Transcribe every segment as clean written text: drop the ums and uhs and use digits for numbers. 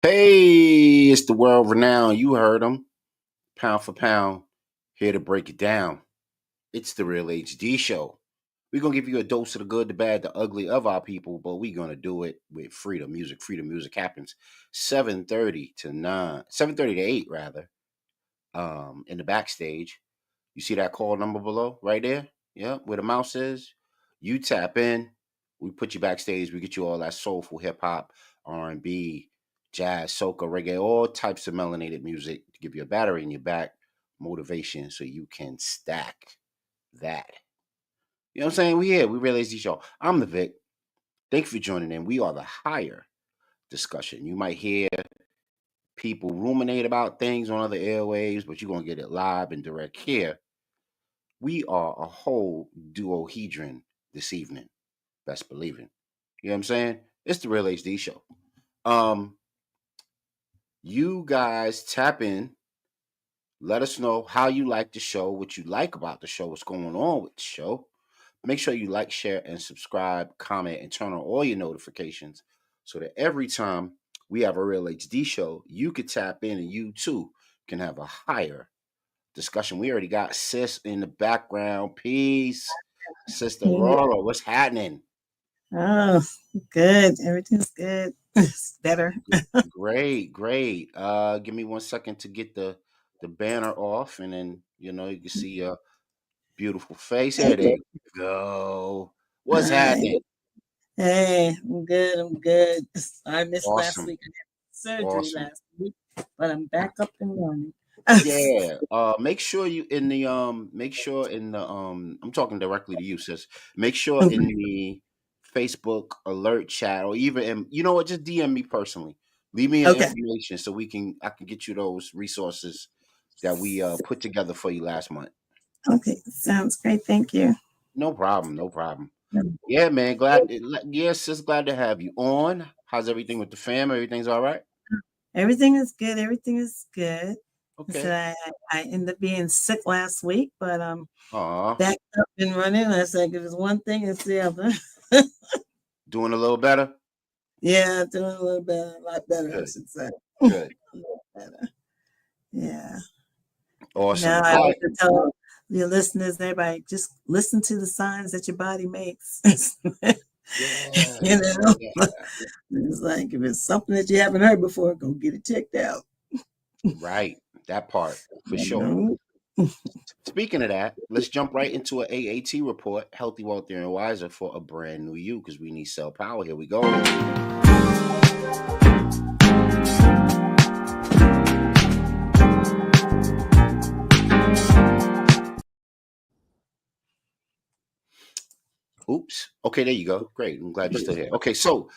Hey, it's the world renowned. You heard him. Pound for pound. Here to break it down. It's the Real HD Show. We're going to give you a dose of the good, the bad, the ugly of our people, but we're going to do it with freedom music. Freedom music happens 7:30 to 9, 7:30 to 8, rather, in the backstage. You see that call number below right there? Yeah, where the mouse is. You tap in. We put you backstage. We get you all that soulful hip hop, R&B, jazz, soca, reggae, all types of melanated music to give you a battery in your back, motivation, so you can stack that. You know what I'm saying? We here. We realize these y'all. I'm the Vic. Thank you for joining in. We are the higher discussion. You might hear people ruminate about things on other airwaves, but you're gonna get it live and direct here. We are a whole duohedron this evening. Best believing. You know what I'm saying? It's the Real HD Show. Um, you guys tap in. Let us know how you like the show, what you like about the show, what's going on with the show. Make sure you like, share, and subscribe, comment, and turn on all your notifications so that every time we have a Real HD show, you could tap in and you too can have a higher discussion. We already got Sis in the background. Peace. Sister Yeah. Aurora, what's happening? Oh, good. Everything's good. It's better. Great, great. Give me 1 second to get the banner off, and then you can see a beautiful face. Here there you go. All What's right. happening? Hey, I'm good. I'm good. I missed last Awesome, week. I had surgery awesome. last week, but I'm back up and running. Yeah. Make sure you in the make sure in the I'm talking directly to you, sis. Make sure in Okay. the Facebook alert chat or even in, you know what, just DM me personally. Leave me your Okay. information so I can get you those resources that we put together for you last month. Okay. Sounds great. Thank you. No problem, no problem. Yeah, man, yes, sis, glad to have you on. How's everything with the fam? Everything's all right? Everything is good. Everything is good. So Okay. I ended up being sick last week, but Aw, back up and running. I said, if it's one thing, it's the other. doing a little better? Yeah, doing a little better, a lot better, I Good, should say. A good. lot better. Yeah. Now Awesome. I All like right. to tell your listeners, everybody, just listen to the signs that your body makes. Yeah, You know, yeah. it's like if it's something that you haven't heard before, go get it checked out. Right. That part for You sure. know, Speaking of that, let's jump right into an AAT report, healthy, wealthy, and wiser for a brand new you, because we need cell power. Here we go. Oops. Okay, there you go. Great. I'm glad you're still here. Okay, so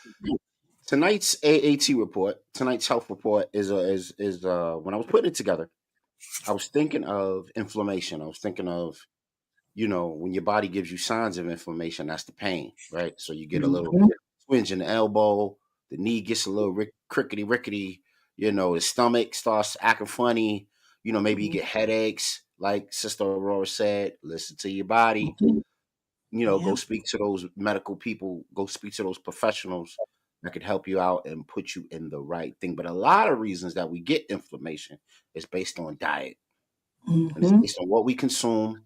tonight's AAT report, tonight's health report is when I was putting it together, I was thinking of inflammation. I was thinking of, when your body gives you signs of inflammation, that's the pain, right? So you get a little mhm, twinge in the elbow, the knee gets a little crickety rickety, the stomach starts acting funny, maybe you get headaches. Like Sister Aurora said, listen to your body, mhm. go Yeah. speak to those medical people, go speak to those professionals that could help you out and put you in the right thing. But a lot of reasons that we get inflammation is based on diet, and it's Hmm. based on what we consume,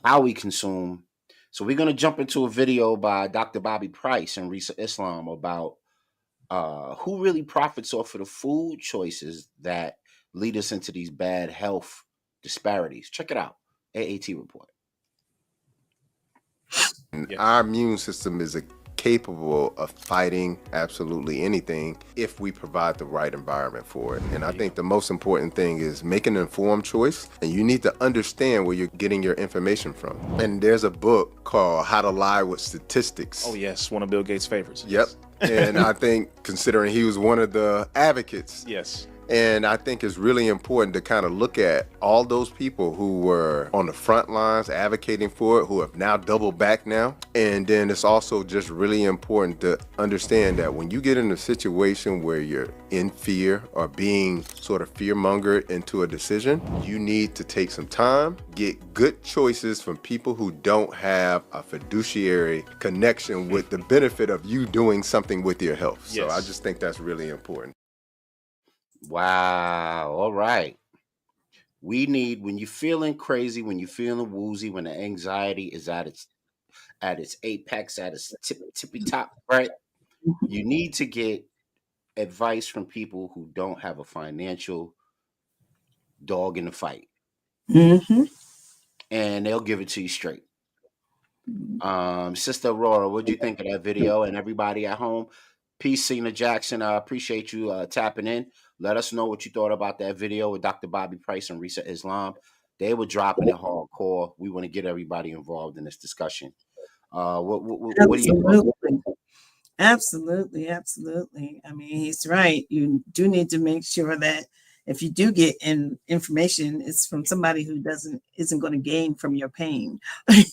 how we consume. So we're gonna jump into a video by Dr. Bobby Price and Risa Islam about who really profits off of the food choices that lead us into these bad health disparities. Check it out. AAT report. And Yes. our immune system is capable of fighting absolutely anything if we provide the right environment for it. And I think the most important thing is make an informed choice, and you need to understand where you're getting your information from. And there's a book called How to Lie with Statistics. Oh yes, one of Bill Gates' favorites. Yep. And I think considering he was one of the advocates, Yes. and I think it's really important to kind of look at all those people who were on the front lines advocating for it, who have now doubled back now. And then it's also just really important to understand that when you get in a situation where you're in fear or being sort of fear-mongered into a decision, you need to take some time, get good choices from people who don't have a fiduciary connection with the benefit of you doing something with your health. So Yes. I just think that's really important. Wow. All right. We need, when you're feeling crazy, when you're feeling woozy, when the anxiety is at its apex, at its tippy top, right? You need to get advice from people who don't have a financial dog in the fight, Mm-hmm. and they'll give it to you straight. Sister Aurora, what'd you think of that video? And everybody at home, peace, Cena Jackson. I appreciate you tapping in. Let us know what you thought about that video with Dr. Bobby Price and Risa Islam. They were dropping it hardcore. We want to get everybody involved in this discussion. What are your thoughts? Absolutely. Absolutely, absolutely. I mean, he's right. You do need to make sure that if you do get information, it's from somebody who doesn't isn't going to gain from your pain.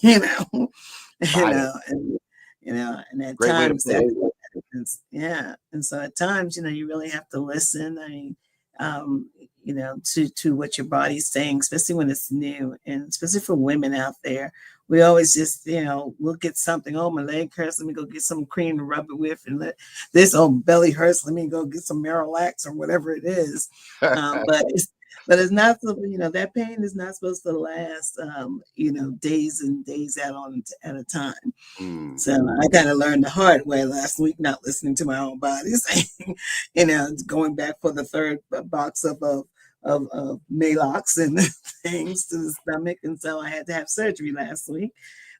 you know, you Fire. know, and and at Great way to times put it. yeah, and so at times, you really have to listen. I mean, um, to what your body's saying, especially when it's new, and especially for women out there. We always just, we'll get something. Oh, my leg hurts. Let me go get some cream to rub it with. And this belly hurts. Let me go get some Marilax or whatever it is. But it's not so, that pain is not supposed to last, days and days out on at a time. Mm, So I kind of learned the hard way last week, not listening to my own body, saying, going back for the third box of Malox and things to the stomach, and so I had to have surgery last week,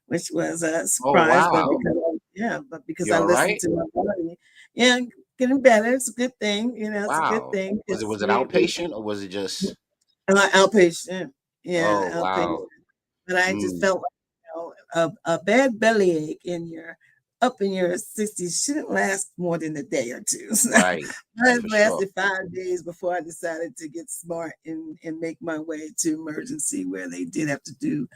which was a oh surprise. But wow. because You I all listened right? to my body, yeah, getting better. It's a good thing, it's a good Wow. thing Was it because was it we outpatient or was it just outpatient, yeah, oh outpatient. wow. But I just Mm, felt like, a bad bellyache up in your 60s shouldn't last more than a day or two. So right. mine For sure. lasted 5 days before I decided to get smart and make my way to emergency, where they did have to do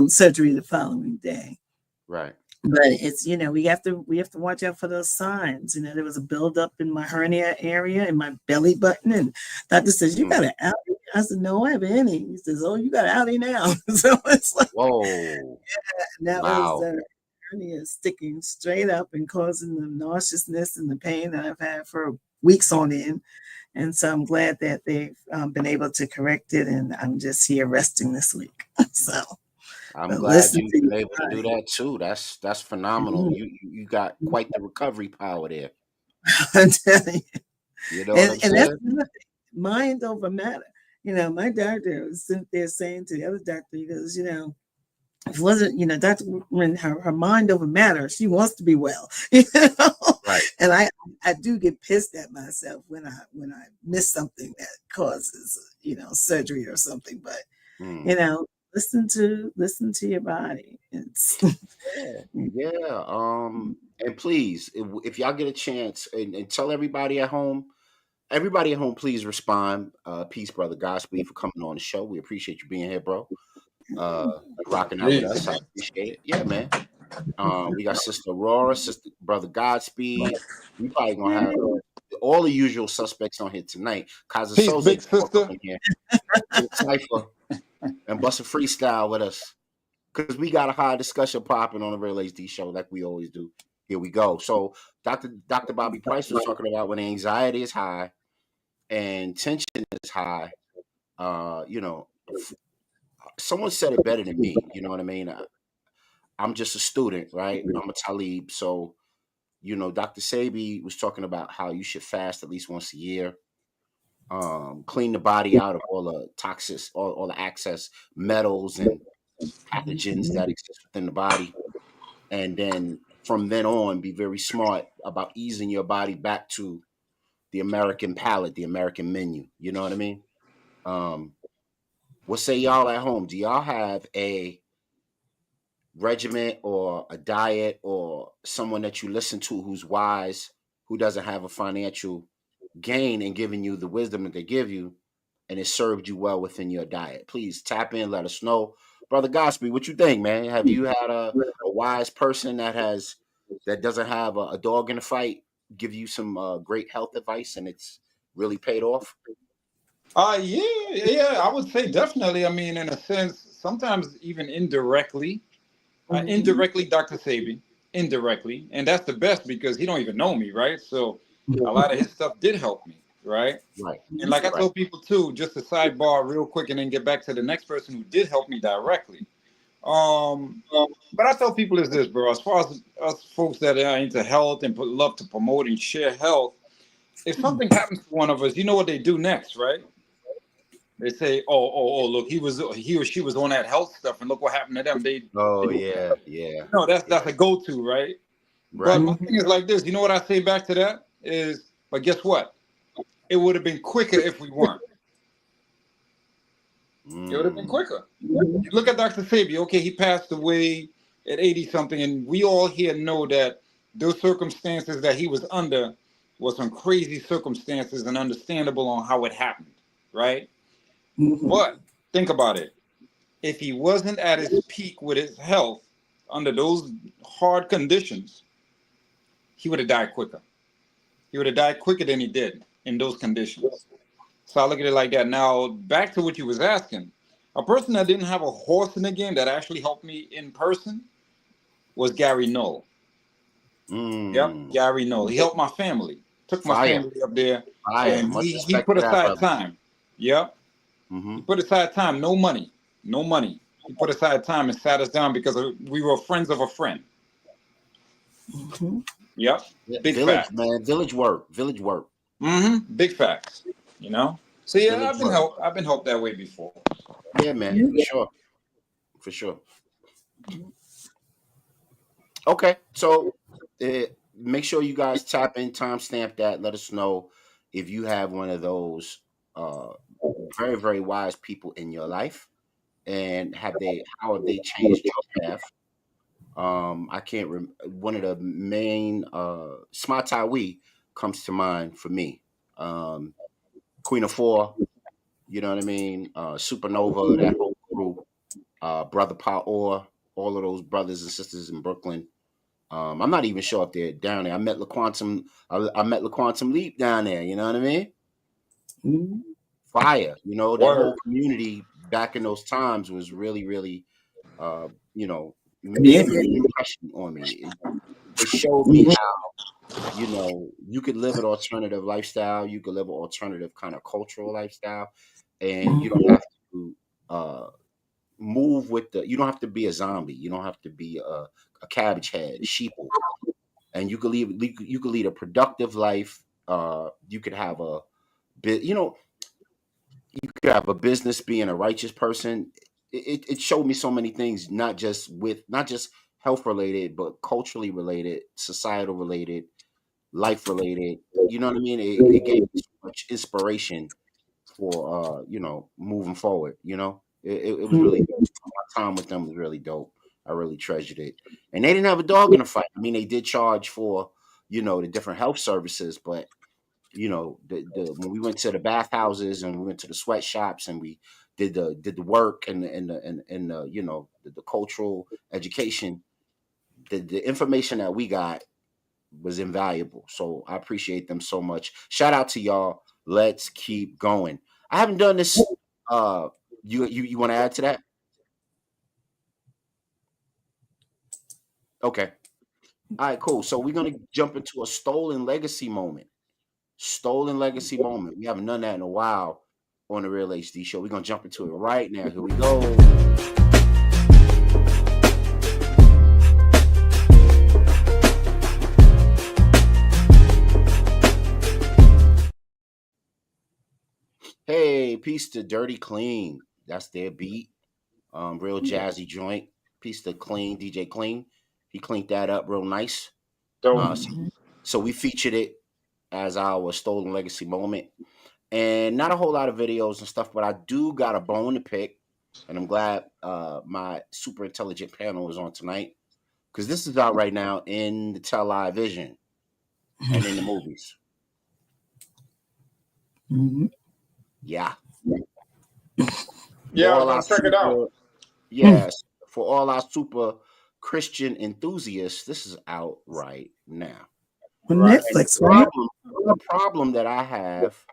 surgery the following day. Right. But it's, we have to watch out for those signs. There was a buildup in my hernia area in my belly button, and doctor says, "You Mm. got an outie." I said, "No, I have any." He says, "Oh, you got an outie now." So it's like, Whoa. and that was Wow. the hernia sticking straight up and causing the nauseousness and the pain that I've had for weeks on end. And so I'm glad that they've been able to correct it, and I'm just here resting this week. So, I'm but glad listen you've to been your able to do body. that too. That's phenomenal. You got quite the recovery power there. I'm telling you. You know what I'm And that's saying? another thing, mind over matter. My doctor was sitting there saying to the other doctor, he goes, if it wasn't, Dr. When her mind over matter, she wants to be well. Right. And I do get pissed at myself when I miss something that causes, surgery or something. But, Mm. you know, listen to your body. It's Yeah. Yeah. And please, if y'all get a chance, and tell everybody at home, please respond. Peace, brother Godspeed, for coming on the show. We appreciate you being here, bro. You rocking out with us. Peace. I appreciate it. Yeah, man. We got Sister Aurora, Sister Brother Godspeed. We probably gonna have all the usual suspects on here tonight. Kaza Peace, Soze big gonna walk up sister. in here, get Cypher, and bust a freestyle with us. Because we got a high discussion popping on the Real HD show like we always do. Here we go. So Dr. Bobby Price was talking about when anxiety is high and tension is high. You know, someone said it better than me. You know what I mean? I'm just a student, right? I'm a Talib. So, Dr. Sabi was talking about how you should fast at least once a year. Clean the body out of all the toxic, all the excess metals and pathogens that exist within the body. And then from then on, be very smart about easing your body back to the American palate, the American menu. You know what I mean? Um, what say y'all at home? Do y'all have a regiment or a diet or someone that you listen to who's wise, who doesn't have a financial gain in giving you the wisdom that they give you, and it served you well within your diet? Please tap in, let us know. Brother Gospel, what you think, man? Have you had a wise person that doesn't have a dog in the fight give you some great health advice and it's really paid off? Yeah, yeah, I would say definitely. I mean, in a sense, sometimes even indirectly, Mhm. indirectly, Dr. Sabi, indirectly, and that's the best because he don't even know me, right? So a lot of his stuff did help me. right? Right. And like I Right. tell people too, just a sidebar real quick, and then get back to the next person who did help me directly. Um, but I tell people is this, bro. As far as us folks that are into health and love to promote and share health, if something happens to one of us, you know what they do next, right? They say, "Oh, look, he or she was on that health stuff, and look what happened to them." Oh yeah, yeah, No, yeah. that's a go-to, right? But Right. my thing is like this. You know what I say back to that is, but guess what? It would have been quicker if we weren't. It would have been Mm. quicker. You look at Dr. Sabi. Okay, he passed away at 80 something, and we all here know that those circumstances that he was under was some crazy circumstances and understandable on how it happened, right? But think about it. If he wasn't at his peak with his health under those hard conditions, he would have died quicker. He would have died quicker than he did in those conditions. So I look at it like that. Now, back to what you was asking. A person that didn't have a horse in the game that actually helped me in person was Gary Knoll. Yep, Mm. Gary Knoll. He helped my family, took my Fire. family up there, Fire. and Much he respect put to that aside brother. time. Yep, Mm-hmm. he put aside time. No money, no money. He put aside time and sat us down because we were friends of a friend. Yep, Yeah. big Village, facts. man. Village work. Village work. Big facts. You know. So yeah, Village I've been work. helped. I've been helped that way before. Yeah, man. For sure. For sure. Okay. So make sure you guys tap in, timestamp that. Let us know if you have one of those uh, very, very wise people in your life, and how have they changed your path? I can't one of the main Smart We comes to mind for me. Um, Queen of Four, you know what I mean? Supernova, that whole crew, Brother Power, all of those brothers and sisters in Brooklyn. I'm not even sure if they're down there. I met LaQuantum Leap down there, you know what I mean? Fire, that whole Word. community back in those times was really, really uh, made Yeah. a big impression on me. It showed me how, you could live an alternative lifestyle, you could live an alternative kind of cultural lifestyle, and you don't have to uh, move with you don't have to be a zombie, you don't have to be a cabbage head, sheeple, and you could lead a productive life. You could have a bit, you could have a business, being a righteous person. It showed me so many things, not just health related, but culturally related, societal related, life related. You know what I mean? It gave me so much inspiration for moving forward. It was really dope. My time with them was really dope. I really treasured it, and they didn't have a dog in the fight. I mean, they did charge for the different health services, but the when we went to the bathhouses and we went to the sweatshops and we did the work and the cultural education, the information that we got was invaluable. So I appreciate them so much. Shout out to y'all. Let's keep going. I haven't done this. Uh, you want to add to that? Okay. All right. Cool. So we're gonna jump into a stolen legacy moment. Stolen legacy moment. We haven't done that in a while on the Real HD Show. We're gonna jump into it right now. Here we go. Hey, peace to Dirty Clean. That's their beat. Real jazzy joint. Peace to Clean, DJ Clean. He cleaned that up real nice. Dope. So we featured it as our stolen legacy moment. And not a whole lot of videos and stuff, but I do got a bone to pick. And I'm glad my super intelligent panel is on tonight, because this is out right now in the television and in the movies. Yeah. For Yeah, I was all our gonna check it out. super, yes, for all our super Christian enthusiasts, this is out right now. On Right. And Netflix, right? the problem that I have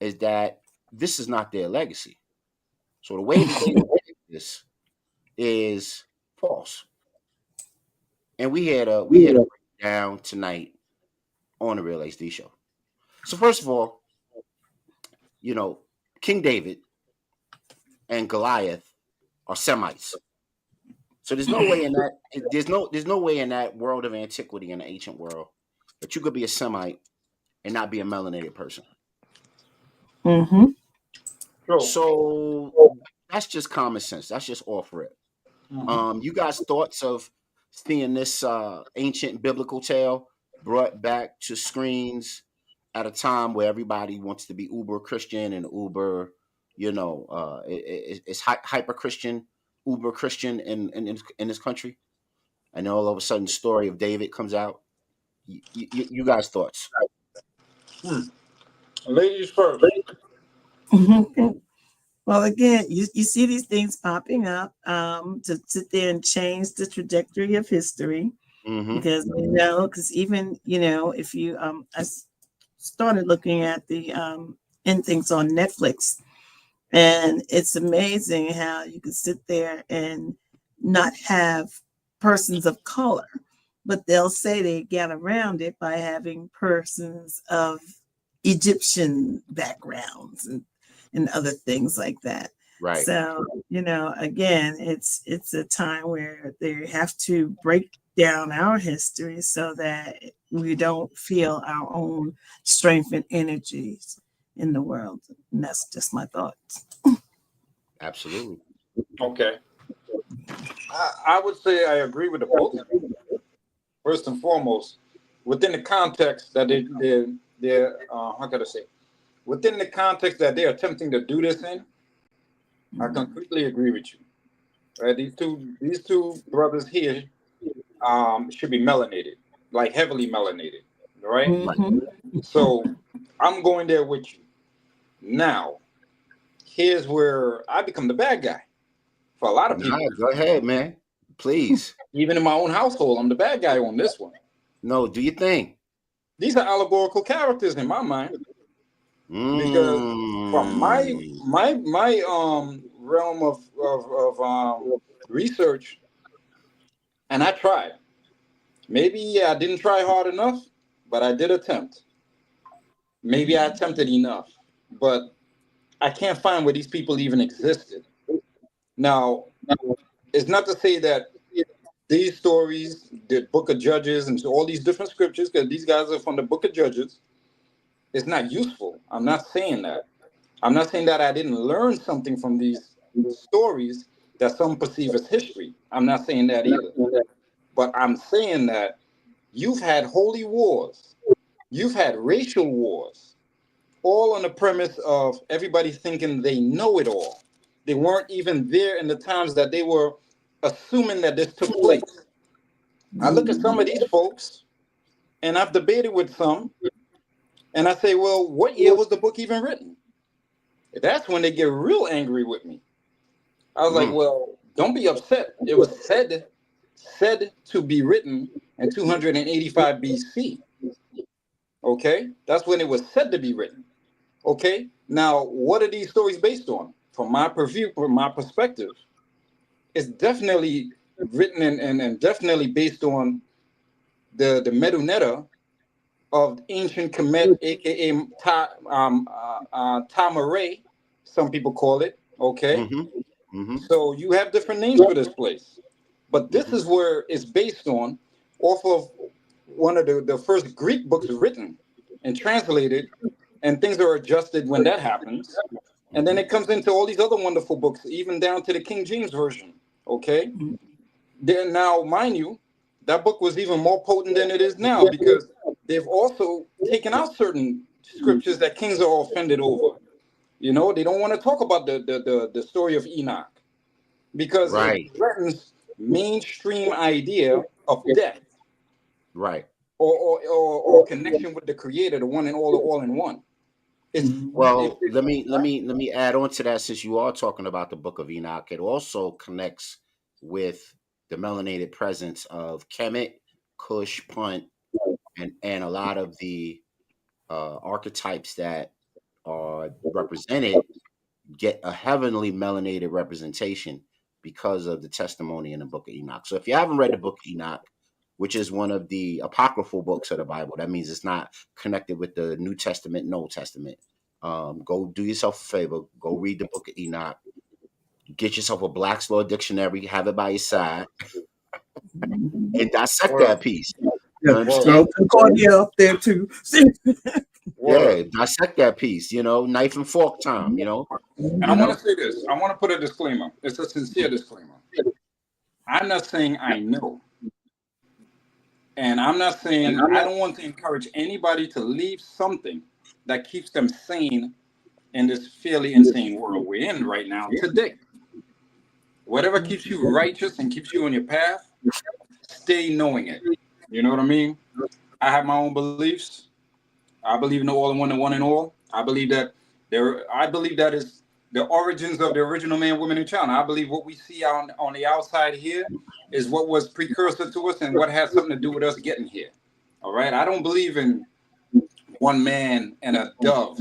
is that this is not their legacy. So the way that they depict this is false. And we had a breakdown tonight on the Real HD Show. So first of all, you know, King David and Goliath are Semites. So there's no way in that there's no way in that world of antiquity in the ancient world that you could be a Semite and not be a melanated person. Mm-hmm. True. So that's just common sense. That's just off rip. You guys thoughts of seeing this ancient biblical tale brought back to screens at a time where everybody wants to be uber Christian and uber, it's hyper Christian, uber Christian in this country? And then all of a sudden, the story of David comes out. You guys thoughts? Ladies first. Well, again, you see these things popping up to sit there and change the trajectory of history, Mm-hmm. because even if you started looking at the end things on Netflix, and it's amazing how you can sit there and not have persons of color, but they'll say they get around it by having persons of Egyptian backgrounds and other things like that. Right. So, again, it's a time where they have to break down our history so that we don't feel our own strength and energies in the world. And that's just my thoughts. Absolutely. Okay. I would say I agree with the both of you. First and foremost, within the context that they're how can I say, within the context that they're attempting to do this in, I completely agree with you. Right? These two brothers here should be melanated, like heavily melanated. Right? So I'm going there with you. Now, here's where I become the bad guy for a lot of people. Go ahead, man. Please. Even in my own household, I'm the bad guy on this one. No, do your thing. These are allegorical characters in my mind. Because from my realm of research, and I tried. Maybe I didn't try hard enough, but I did attempt. Maybe I attempted enough, but I can't find where these people even existed. Now, it's not to say that these stories, the Book of Judges, and all these different scriptures, because these guys are from the Book of Judges, it's not useful. I'm not saying that. I'm not saying that I didn't learn something from these stories that some perceive as history. I'm not saying that either. But I'm saying that you've had holy wars, you've had racial wars, all on the premise of everybody thinking they know it all. They weren't even there in the times that they were assuming that this took place. I look at some of these folks, and I've debated with some, and I say, well, what year was the book even written? That's when they get real angry with me. I was like, well, don't be upset. It was said to be written in 285 BC. Okay? That's when it was said to be written. Okay? Now, what are these stories based on? From my perspective, it's definitely written and definitely based on the Medunetta of ancient Kemet, aka Tamaray, some people call it. Okay? So you have different names for this place. But this is where it's based on, off of one of the first Greek books written and translated, and things are adjusted when that happens. And then it comes into all these other wonderful books, even down to the King James Version. Okay? Then now, mind you, that book was even more potent than it is now because they've also taken out certain scriptures that kings are offended over. You know, they don't want to talk about the story of Enoch because it threatens mainstream idea of death, right, or connection with the Creator, the one and all in one. Let me add on to that. Since you are talking about the Book of Enoch, it also connects with the melanated presence of Kemet, Cush, Punt, and a lot of the archetypes that are represented get a heavenly melanated representation because of the testimony in the Book of Enoch. So if you haven't read the Book of Enoch, which is one of the apocryphal books of the Bible, that means it's not connected with the New Testament and Old Testament. Go do yourself a favor. Go read the Book of Enoch. Get yourself a Black's Law Dictionary. Have it by your side and dissect Word. that piece. Yeah, You throw understand? Concordia up there too. Word. Yeah, dissect that piece. Knife and fork time. And I want to say this. I want to put a disclaimer. It's a sincere disclaimer. I'm not saying I know. And I'm not saying I don't want to encourage anybody to leave something that keeps them sane in this fairly insane world we're in right now today. Whatever keeps you righteous and keeps you on your path, stay knowing it. You know what I mean? I have my own beliefs. I believe in the all in one and one and all. I believe that is the origins of the original man, woman, and child. And I believe what we see on the outside here is what was precursor to us and what had something to do with us getting here. All right. I don't believe in one man and a dove.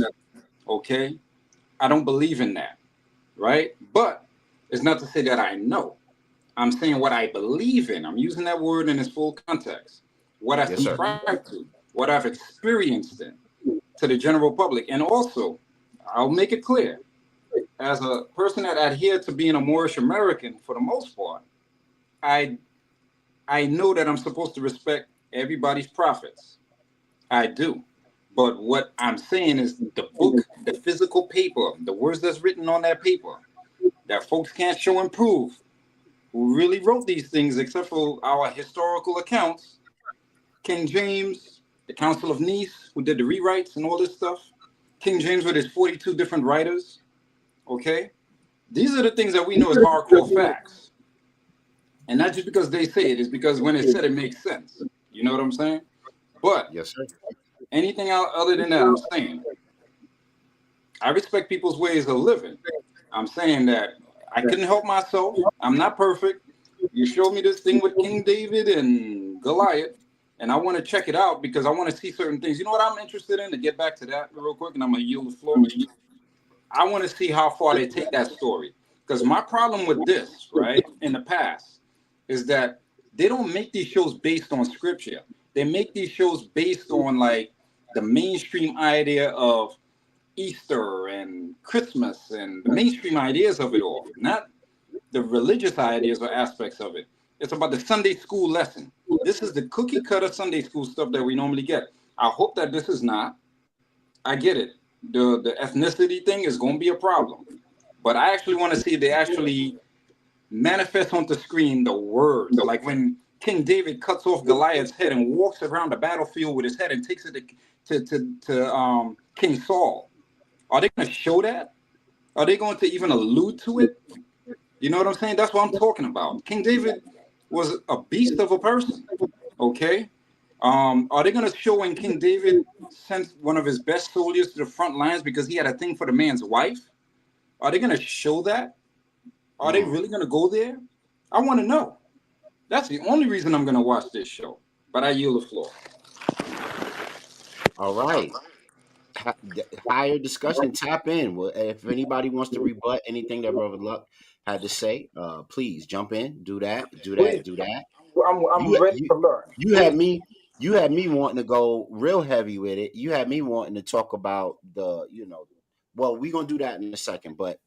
Okay. I don't believe in that. Right. But it's not to say that I know. I'm saying what I believe in. I'm using that word in its full context. What I Yes, sir. subscribe to, what I've experienced in to the general public. And also, I'll make it clear, as a person that adhered to being a Moorish American for the most part, I know that I'm supposed to respect everybody's prophets. I do. But what I'm saying is the book, the physical paper, the words that's written on that paper, that folks can't show and prove who really wrote these things except for our historical accounts. King James, the Council of Nice, who did the rewrites and all this stuff. King James with his 42 different writers. Okay? These are the things that we know as hardcore facts. And not just because they say it, it's because when it's said, it makes sense. You know what I'm saying? But Yes, sir. anything other than that, I'm saying, I respect people's ways of living. I'm saying that I couldn't help myself. I'm not perfect. You showed me this thing with King David and Goliath, and I want to check it out because I want to see certain things. You know what I'm interested in? To get back to that real quick, and I'm going to yield the floor. I want to see how far they take that story. Because my problem with this, right, in the past, is that they don't make these shows based on scripture. They make these shows based on, like, the mainstream idea of Easter and Christmas and the mainstream ideas of it all, not the religious ideas or aspects of it. It's about the Sunday school lesson. This is the cookie cutter Sunday school stuff that we normally get. I hope that this is not. I get it. The ethnicity thing is going to be a problem. But I actually want to see if they actually manifest on the screen the words. Like when King David cuts off Goliath's head and walks around the battlefield with his head and takes it to King Saul. Are they going to show that? Are they going to even allude to it? You know what I'm saying? That's what I'm talking about. King David was a beast of a person. Okay. Are they going to show when King David sent one of his best soldiers to the front lines because he had a thing for the man's wife? Are they going to show that? Are they really going to go there? I want to know. That's the only reason I'm going to watch this show. But I yield the floor. All right. Higher discussion. Tap in. Well, if anybody wants to rebut anything that Brother Luck had to say, please jump in. Do that. Do that. Do that. I'm ready to learn. You had me wanting to go real heavy with it. You had me wanting to talk about well, we're gonna do that in a second. But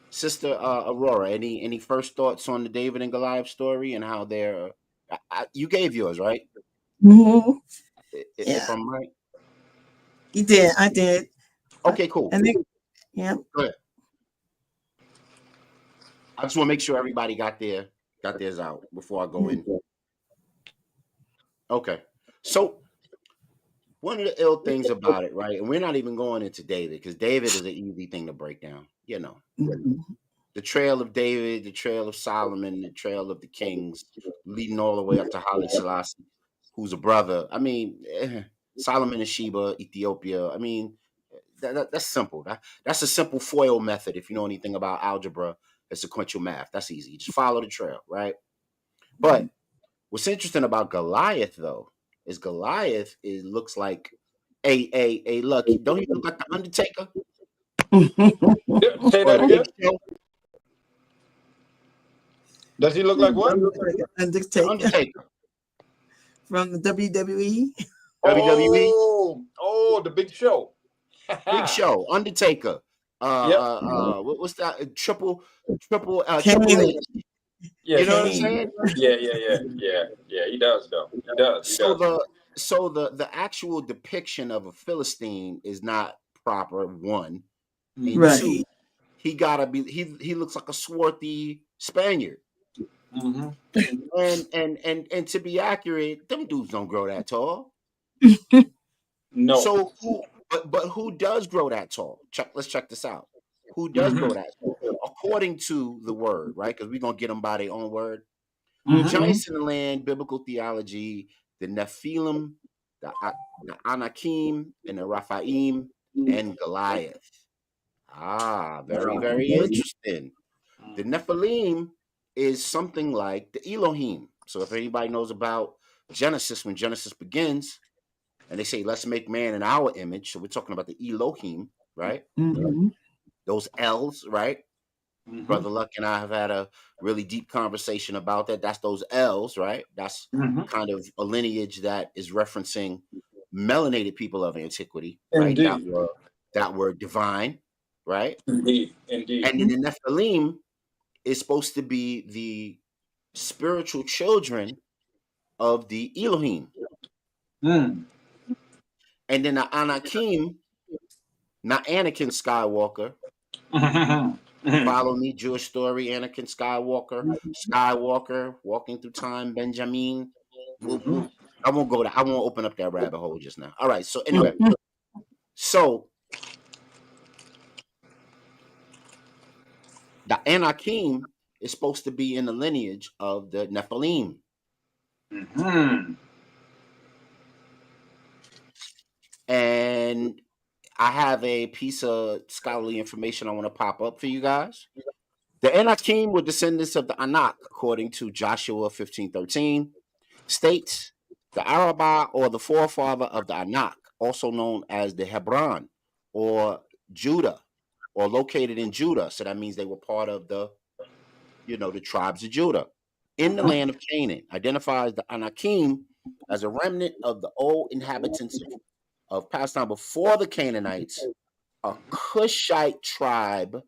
Sister Aurora, any first thoughts on the David and Goliath story and how they're you gave yours, right? Mhm. If Yeah, I'm right. you did. I did. Okay, cool. And then, yeah. Go ahead. I just want to make sure everybody got theirs out before I go in. Okay. So one of the ill things about it, right? And we're not even going into David because David is an easy thing to break down. Mhm. The trail of David, the trail of Solomon, the trail of the kings, leading all the way up to Haile Selassie, who's a brother. I mean, Solomon and Sheba, Ethiopia. I mean, that's simple. That's a simple FOIL method if you know anything about algebra and sequential math. That's easy. You just follow the trail, right? But what's interesting about Goliath, though, is Goliath looks like a look. Don't he look like the Undertaker Say or that the Big again. Show? Does he look like what? The Undertaker Undertaker, from the WWE. WWE. Oh, the Big Show. Big Show, Undertaker. Yep. What's that? Triple Kane. H. Yeah, You know what I'm Kane. saying? yeah. He does though. He does. He So does. the actual depiction of a Philistine is not proper. One and Right. two, he gotta be. He looks like a swarthy Spaniard. Mm-hmm. And to be accurate, them dudes don't grow that tall. No. So but who does grow that tall? Let's check this out. Who does grow that tall? According to the word, right? Because we're gonna get them by their own word. Mhm. Giants in the land, biblical theology, the Nephilim, the Anakim, and the Raphaim, and Goliath. Very, very interesting. The Nephilim is something like the Elohim. So if anybody knows about Genesis, when Genesis begins, and they say, let's make man in our image. So we're talking about the Elohim, right? Mm-hmm. Those L's, right? Mhm. Brother Luck and I have had a really deep conversation about that. That's those L's, right? That's Mhm. kind of a lineage that is referencing melanated people of antiquity, right? Indeed. That were divine, right? Indeed. And Indeed. then the Nephilim is supposed to be the spiritual children of the Elohim. Mm. And then the Anakim, not Anakin Skywalker. Mhm. Mhm. Follow me, Jewish story, Anakin Skywalker, walking through time, Benjamin. I won't go there. I won't open up that rabbit hole just now. All right. So anyway, so the Anakim is supposed to be in the lineage of the Nephilim. Mhm. And I have a piece of scholarly information I want to pop up for you guys. The Anakim were descendants of the Anak, according to Joshua 15:13, states the Arabah or the forefather of the Anak, also known as the Hebron or Judah, or located in Judah. So that means they were part of the tribes of Judah in the land of Canaan. Identifies the Anakim as a remnant of the old inhabitants of Palestine before the Canaanites, a Cushite tribe,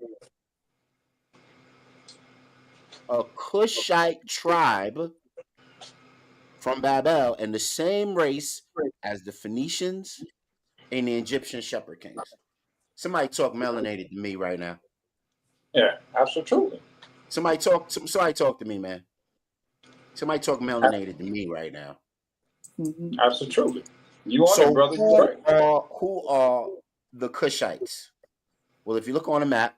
from Babel, and the same race as the Phoenicians and the Egyptian shepherd kings. Somebody talk melanated to me right now. Yeah, absolutely. Somebody talk to me, man. Somebody talk melanated to me right now. Mm-hmm. Absolutely. You on So it, brother. You're right. who are the Cushites? Well, if you look on a map,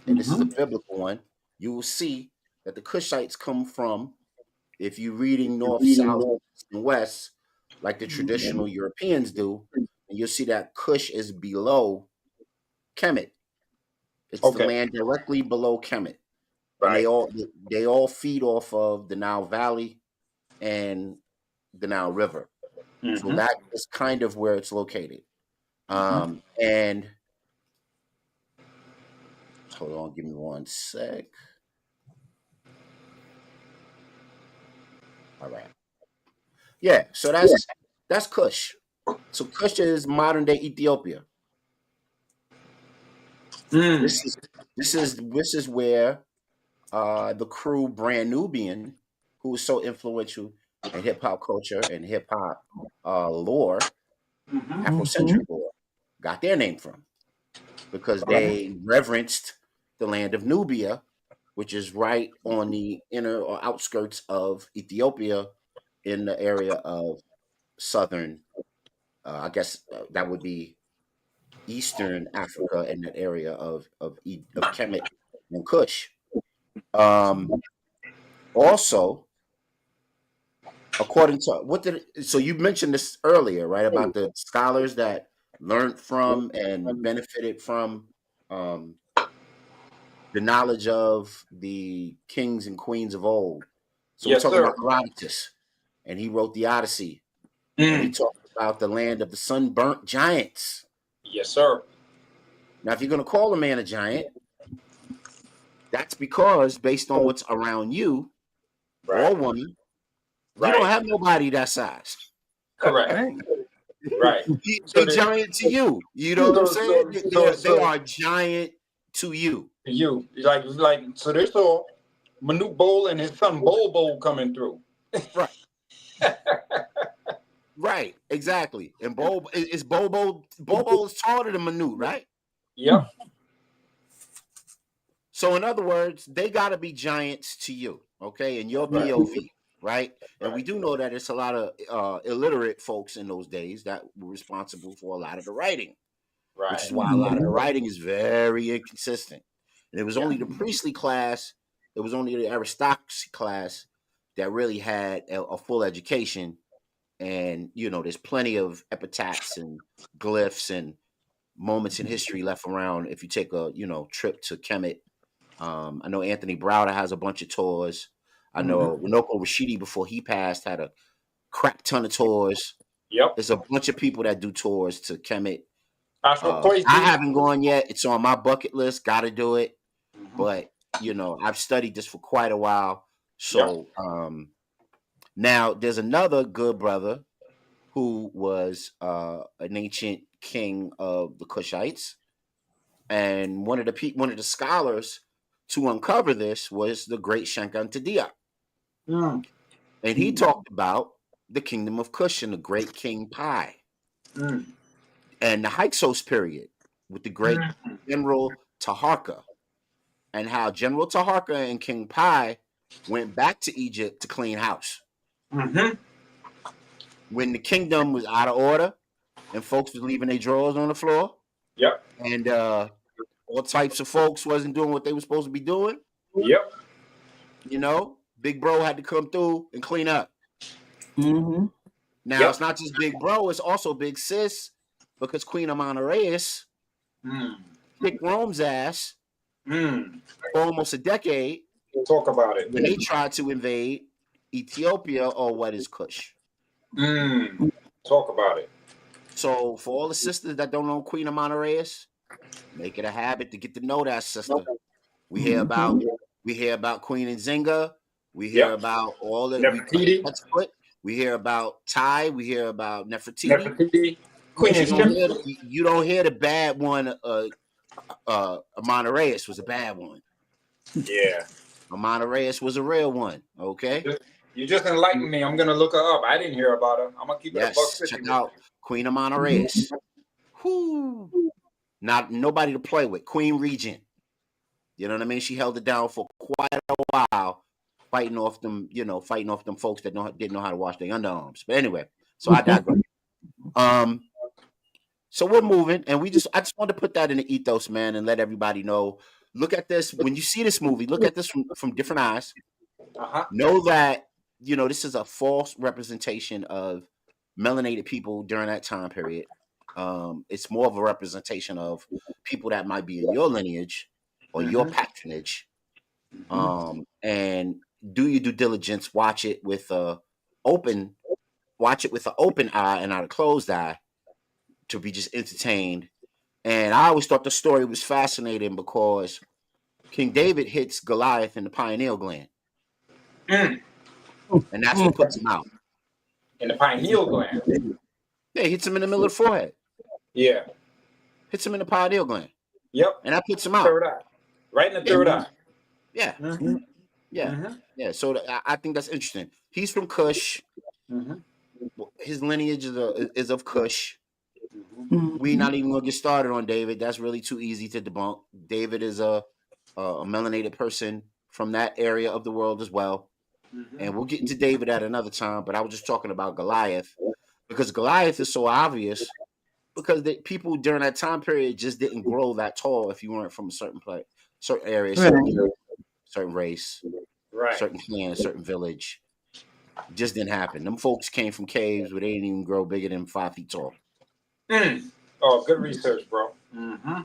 and this is a biblical one, you will see that the Cushites come from, if you're reading north, south, and west, like the traditional Europeans do, and you'll see that Cush is below Kemet. It's the Okay. land directly below Kemet. And Right. they all feed off of the Nile Valley and the Nile River. So Mhm. that is kind of where it's located. And hold on, give me one sec. All right. Yeah, so that's Kush. So Kush is modern day Ethiopia. Mm. This is where the crew Brand Nubian, who was so influential in hip hop culture and hip hop lore, Mhm. Afrocentric lore, got their name from, because they reverenced the land of Nubia, which is right on the inner or outskirts of Ethiopia, in the area of southern, I guess that would be Eastern Africa, in that area of Kemet and Kush. Also, according to so you mentioned this earlier, right, about the scholars that learned from and benefited from um, the knowledge of the kings and queens of old. So we're Yes, talking sir. about Herodotus, and he wrote the Odyssey, and he Mm. talked about the land of the sunburnt giants. Yes, sir. Now, if you're going to call a man a giant, that's because based on what's around you or Right. woman, you don't Right. have nobody that size. Correct. Right. Right. So They they, giant to you. You know what I'm saying? They so are giant to you. you like so they saw Manute Bol and his son Bol coming through. Right. Right. Exactly. And Bobo is taller than Manute, right? Yep. So in other words, they got to be giants to you, okay? In your Right. POV, right? And we Right. do know that it's a lot of illiterate folks in those days that were responsible for a lot of the writing, which Right. is why a lot of the writing is very inconsistent. And it was Yeah. only the priestly class, it was only the aristocracy class that really had a full education. And, there's plenty of epitaphs and glyphs and moments in history left around if you take a, trip to Kemet. I know Anthony Browder has a bunch of tours. I know Winoko Rashidi, before he passed, had a crap ton of tours. Yep. There's a bunch of people that do tours to Kemet. Ashma I Quasi. haven't gone yet. It's on my bucket list. Got to do it. But I've studied this for quite a while. Yep. So now there's another good brother who was an ancient king of the Kushites, and one of the scholars to uncover this was the great Shankantadia, Mm. and he talked about the kingdom of Kush and the great King Pi Mm. and the Hyksos period with the great General Taharka, and how General Taharka and King Pi went back to Egypt to clean house Mm-hmm. when the kingdom was out of order and folks was leaving their drawers on the floor, Yep. and all types of folks wasn't doing what they were supposed to be doing. Yep. Big bro had to come through and clean up. Mm-hmm. Now Yep. it's not just big bro; it's also big sis, because Queen Amana Reyes Mm. kicked Rome's ass Mm. for almost a decade Talk about it. when they tried to invade Ethiopia, or what is Kush. Mm. Talk about it. So for all the sisters that don't know Queen Amana Reyes, make it a habit to get to know that sister. We hear about Queen Nzinga. We hear Yep. about all the Nefertiti. we hear about Tai. We hear about Nefertiti. Nefertiti. Queen But Shim. you don't hear the bad one. Amana Reyes was a bad one. Yeah. Amana Reyes was a real one. Okay. You just enlightened me. I'm gonna look her up. I didn't hear about her. I'm gonna keep it a buck Yes. 50 Check with out Queen Amana Reyes. Whoo. Not nobody to play with. Queen Regent. You know what I mean? She held it down for quite a while, fighting off them folks that didn't know how to wash their underarms. But anyway, so I digress. So we're moving, and I just wanted to put that in the ethos, man, and let everybody know. Look at this when you see this movie. Look at this from different eyes. Uh-huh. Know that this is a false representation of melanated people during that time period. It's more of a representation of people that might be in your lineage or your patronage. And do your due diligence. Watch it with an open eye and not a closed eye, to be just entertained. And I always thought the story was fascinating because King David hits Goliath in the pineal gland, Mm. and that's what puts him out. In the pineal gland. Yeah, he hits him in the middle of the forehead. Yeah. Hits him in the pineal gland. Yep. And that puts him out. Third eye. Right in the third eye. Yeah. Mm-hmm. Yeah. Mm-hmm. Yeah. So I think that's interesting. He's from Kush. Mm-hmm. His lineage is of Kush. Mm-hmm. We're not even gonna get started on David. That's really too easy to debunk. David is a melanated person from that area of the world as well. And we'll get into David at another time, but I was just talking about Goliath because Goliath is so obvious because people during that time period just didn't grow that tall if you weren't from a certain place, certain area, certain race, Right. certain clan, certain village. It just didn't happen. Them folks came from caves where they didn't even grow bigger than 5 feet tall. Mm. Oh, good research, bro. Mm-hmm.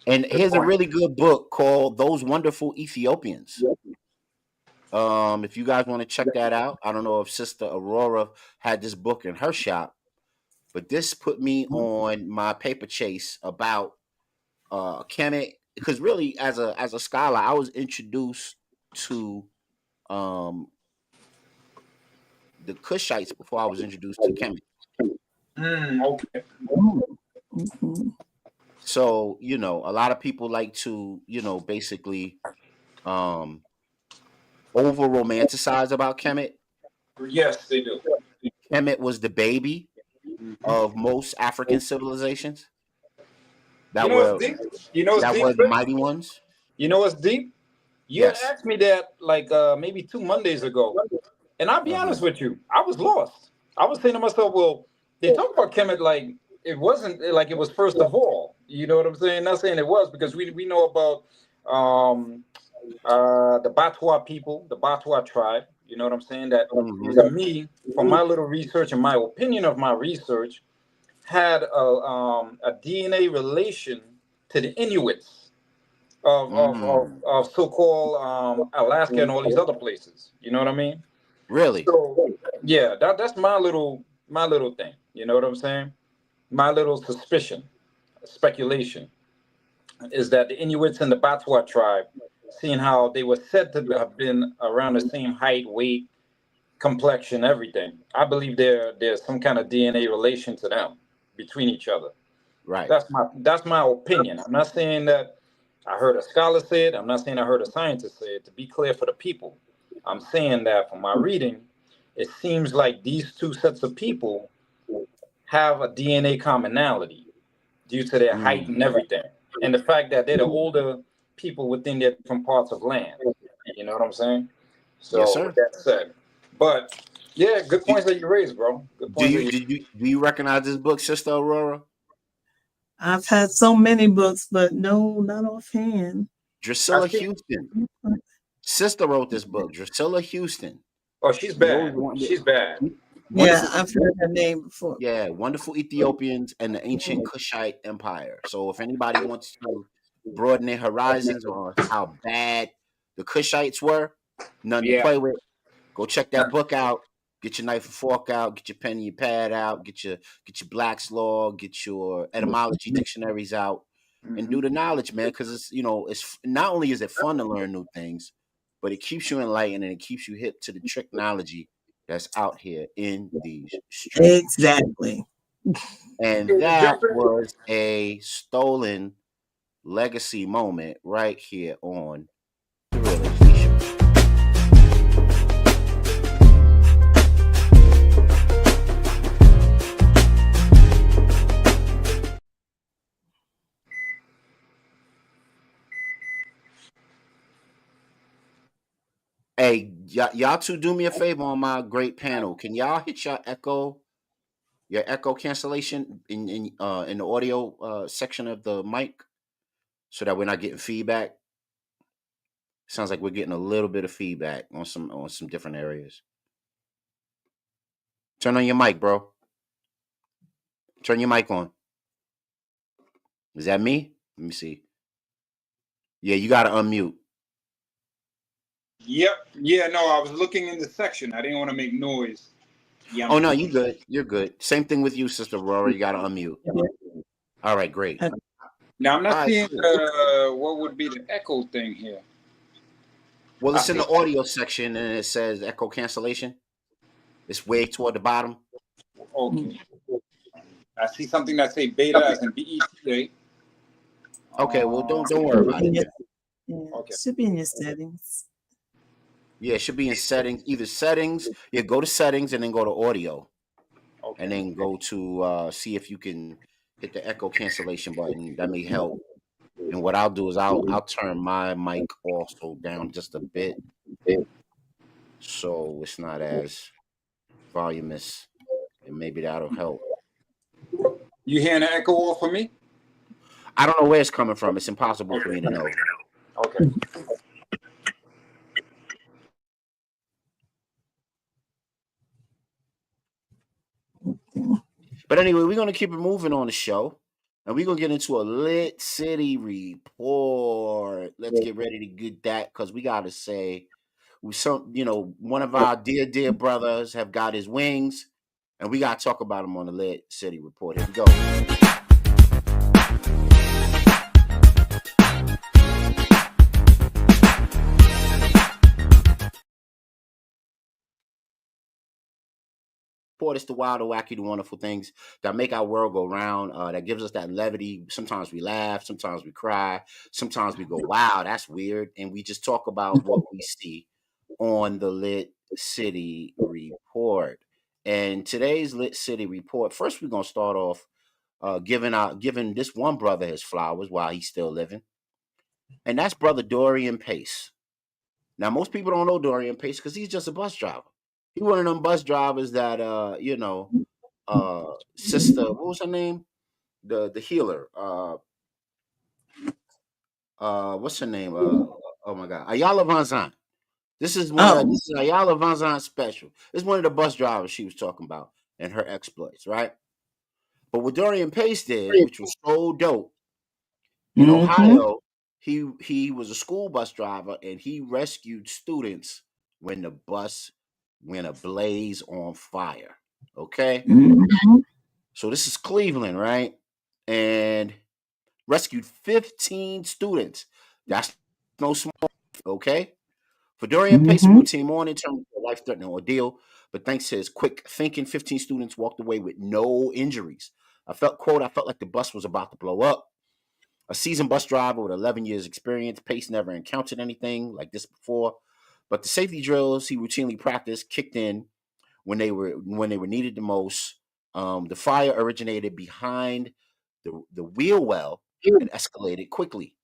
And here's a really good book called Those Wonderful Ethiopians. If you guys want to check that out, I don't know if Sister Aurora had this book in her shop, but this put me on my paper chase about Kemet, because really as a scholar, I was introduced to the Kushites before I was introduced to Kemet. Okay. Mhm. So, a lot of people like to, basically um over romanticize about Kemet. Yes, they do. Kemet was the baby Mhm. of most African civilizations You that know what's were deep? You know what's that deep, were the Chris? mighty ones. You know what's deep? You had Yes. asked me that like maybe 2 Mondays ago, and I'll be Uh-huh. honest with you, I was lost. I was saying to myself, well, they talk about Kemet like it wasn't like it was first of all. You know what I'm saying? Not saying it was because we know about um, the Batwa people, the Batwa tribe. You know what I'm saying? That Hmm. to me, from my little research and my opinion of my research, had a DNA relation to the Inuits Mm. of so-called Alaska and all these other places. You know what I mean? Really? So yeah, that's my little thing. You know what I'm saying? My little suspicion, speculation, is that the Inuits and the Batwa tribe, seeing how they were said to have been around the same height, weight, complexion, everything, I believe there's some kind of DNA relation to them between each other. Right. That's my opinion. I'm not saying that I heard a scholar say it. I'm not saying I heard a scientist say it. To be clear for the people, I'm saying that from my reading, it seems like these two sets of people have a DNA commonality due to their height Mm. and everything, and the fact that they're the older people within their different parts of land. You know what I'm saying? Yes, So with sir. that said, but yeah, good Do, points that you raised, bro. Good do points that you you. do you recognize this book, Sister Aurora? I've had so many books, but no, not offhand. I Drusilla see. Houston. Sister wrote this book. Drusilla Houston. Oh, she's We always bad. wanted She's bad. Yeah, wonderful. I've heard her name before. Yeah, wonderful Ethiopians and the ancient Kushite Empire. So if anybody wants to broaden their horizons on how bad the Kushites were, none to Yeah. play with, go check that book out. Get your knife and fork out. Get your pen and your pad out. Get your Black's Law. Get your etymology dictionaries out, and Hmm. do the knowledge, man. Because it's not only is it fun to learn new things, but it keeps you enlightened and it keeps you hip to the technology that's out here in these streets. Exactly. And Hey, that jump in. was a stolen legacy moment right here on the Real HD Show. Hey, y'all two do me a favor on my great panel. Can y'all hit your echo cancellation in the audio section of the mic so that we're not getting feedback? Sounds like we're getting a little bit of feedback on some different areas. Turn on your mic, bro. Turn your mic on. Is that me? Let me see. Yeah, you gotta unmute. Yep. Yeah, no, I was looking in the section. I didn't want to make noise. Yeah, Oh I'm no, you good. You're good. Same thing with you, Sister Aurora. You gotta unmute. All right, great. now I'm All not right, seeing cool. what would be the echo thing here. Well, I it's in see. the audio section and it says echo cancellation. It's way toward the bottom. Okay. I see something that say beta as in BETA. Okay, well Uh, don't worry about it Yeah, then. okay. should be in your settings. Yeah, it should be in settings. Either settings, yeah, go to settings and then go to audio. And Okay. then go to see if you can hit the echo cancellation button. That may help. And what I'll do is I'll turn my mic also down just a bit so it's not as voluminous, and maybe that'll help. You hearing an echo off for me? I don't know where it's coming from. It's impossible for Okay. me to know. Okay. But anyway, we're gonna keep it moving on the show. And we're gonna get into a lit city report. Let's get ready to get that because we gotta say one of our dear brothers have got his wings, and we gotta talk about him on the lit city report. Here we go. Report. It's the wild, the wacky, the wonderful things that make our world go round. That gives us that levity. Sometimes we laugh, sometimes we cry, sometimes we go, "Wow, that's weird," and we just talk about what we see on the Lit City Report. And today's Lit City Report. First, we're gonna start off giving this one brother his flowers while he's still living, and that's brother Dorian Pace. Now, most people don't know Dorian Pace because he's just a bus driver. He one of them bus drivers that sister, what was her name? The healer. What's her name? Oh my God, Ayala Van Zant. This is Oh, this is Ayala Van Zant special. This is one of the bus drivers she was talking about and her exploits, right? But what Dorian Pace did, which was so dope, in mm-hmm, Ohio, he was a school bus driver and he rescued students when the bus went ablaze on fire. Okay, mm-hmm, so this is Cleveland, right? And rescued 15 students. That's no small. Okay, for Dorian Pace, mm-hmm, routine morning turned into a life-threatening ordeal, but thanks to his quick thinking, 15 students walked away with no injuries. I felt like the bus was about to blow up. A seasoned bus driver with 11 years experience, Pace never encountered anything like this before, but the safety drills he routinely practiced kicked in when they were needed the most. The fire originated behind the wheel well and escalated quickly.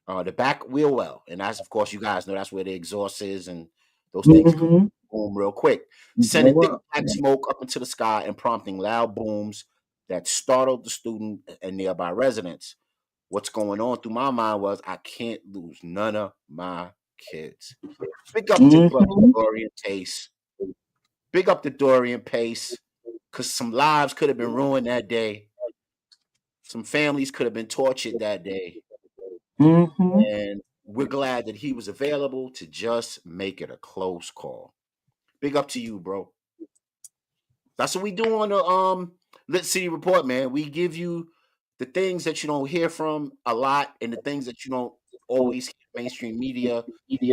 The back wheel well, and that's of course you guys know that's where the exhaust is, and those things go mm-hmm. boom real quick, sending Blow thick up. black smoke up into the sky and prompting loud booms that startled the student and nearby residents. What's going on through my mind was I can't lose none of my kids. Big up to brother Mm-hmm. Dorian Pace. Big up to Dorian Pace. Cause some lives could have been ruined that day. Some families could have been tortured that day. Mm-hmm. And we're glad that he was available to just make it a close call. Big up to you, bro. That's what we do on the Lit City Report, man. We give you the things that you don't hear from a lot and the things that you don't always hear mainstream media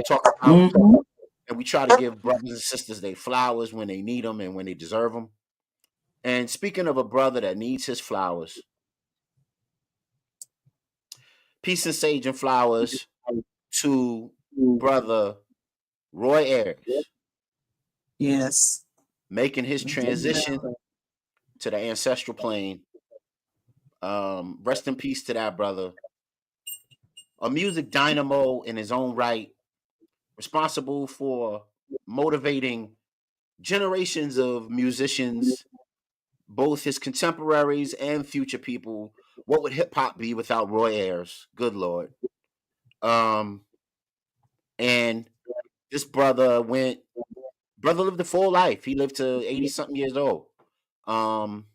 talk about. Mm-hmm. And we try to give brothers and sisters their flowers when they need them and when they deserve them. And speaking of a brother that needs his flowers, peace and sage and flowers to brother Roy Ayers Yes. making his transition to the ancestral plane. Rest in peace to that brother. A music dynamo in his own right, responsible for motivating generations of musicians, both his contemporaries and future people. What would hip hop be without Roy Ayers? Good Lord. Um, and this brother lived a full life. He lived to 80 something years old. Um,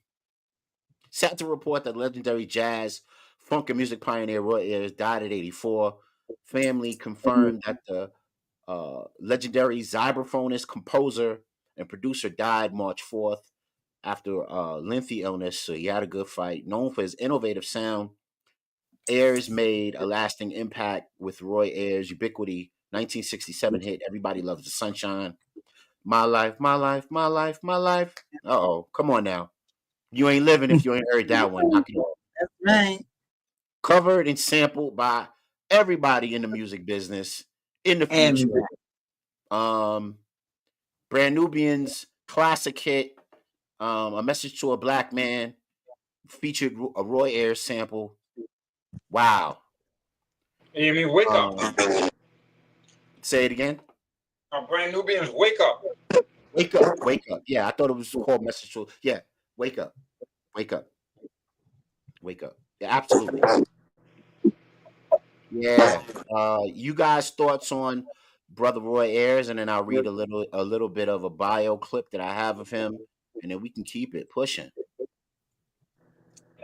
Sad to report that legendary jazz, funk, and music pioneer Roy Ayers died at 84. Family confirmed that the legendary vibraphonist, composer, and producer died March 4th after a lengthy illness. So he had a good fight. Known for his innovative sound, Ayers made a lasting impact with Roy Ayers' ubiquity 1967 hit Everybody Loves the Sunshine. My life, my life, my life, my life. Uh-oh, come on now. You ain't living if you ain't heard that one. Knock it off. That's right. Covered and sampled by everybody in the music business in the future. Everybody. Um, Brand Nubian's classic hit, A Message to a Black Man, featured a Roy Ayers sample. Wow. You mean wake up? Um, say it again. Brand Nubians, wake up. Wake up, wake up. Yeah, I thought it was called Message to. Yeah, wake up, wake up, wake up. Yeah, absolutely. Yeah. You guys' thoughts on Brother Roy Ayers, and then I'll read a little bit of a bio clip that I have of him, and then we can keep it pushing.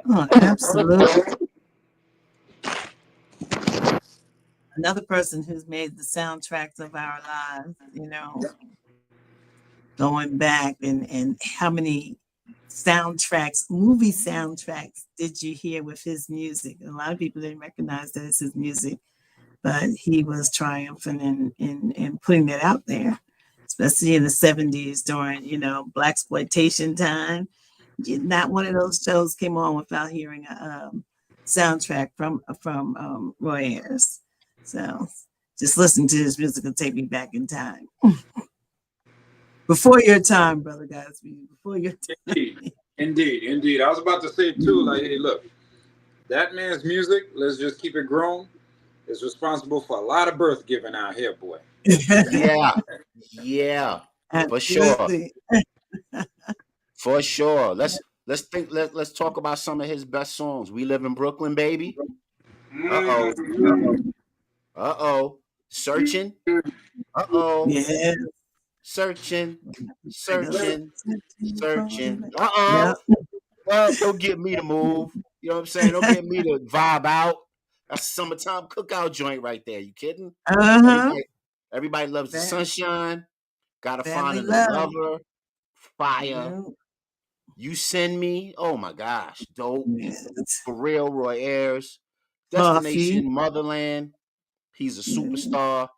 Oh, absolutely. Another person who's made the soundtracks of our lives, going back and how many soundtracks, movie soundtracks did you hear with his music? A lot of people didn't recognize that it's his music, but he was triumphant in putting that out there. especially in the 70s during, black exploitation time. Not one of those shows came on without hearing a soundtrack from Roy Ayers. So just listen to his music will take me back in time. Before your time, Brother Godspeed. Before your time. Indeed. I was about to say too, like, hey, look, that man's music, let's just keep it grown, is responsible for a lot of birth giving out here, boy. Yeah, for sure. For sure. Let's talk about some of his best songs. We Live in Brooklyn, baby. Uh-oh. Searching. Uh-oh. Yeah. Searching. Yeah. Well, don't get me to move. You know what I'm saying? Don't get me to vibe out. That's a summertime cookout joint right there. You kidding? Everybody loves the sunshine. Gotta find a new lover. Fire. You Send Me. Oh my gosh. Dope. For real, Roy Ayers. Destination Coffee. Motherland. He's a superstar.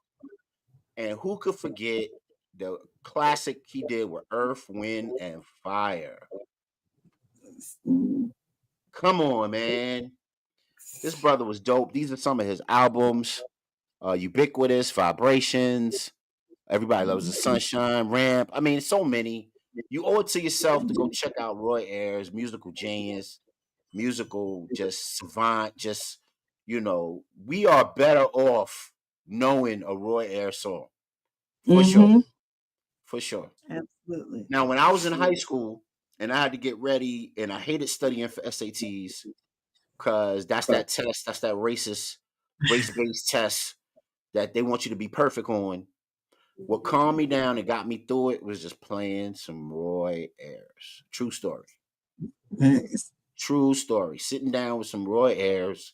And who could forget the classic he did with Earth, Wind, and Fire? Come on, man. This brother was dope. These are some of his albums. Ubiquitous, Vibrations, Everybody Loves the Sunshine, Ramp. I mean, so many. You owe it to yourself to go check out Roy Ayers, musical genius, musical just savant. Just, we are better off knowing a Roy Ayers song. For sure. For sure. Absolutely. Now, when I was in high school and I had to get ready and I hated studying for SATs because that's that test, that's that race-based test that they want you to be perfect on. What calmed me down and got me through it was just playing some Roy Ayers. True story. Nice. True story. Sitting down with some Roy Ayers,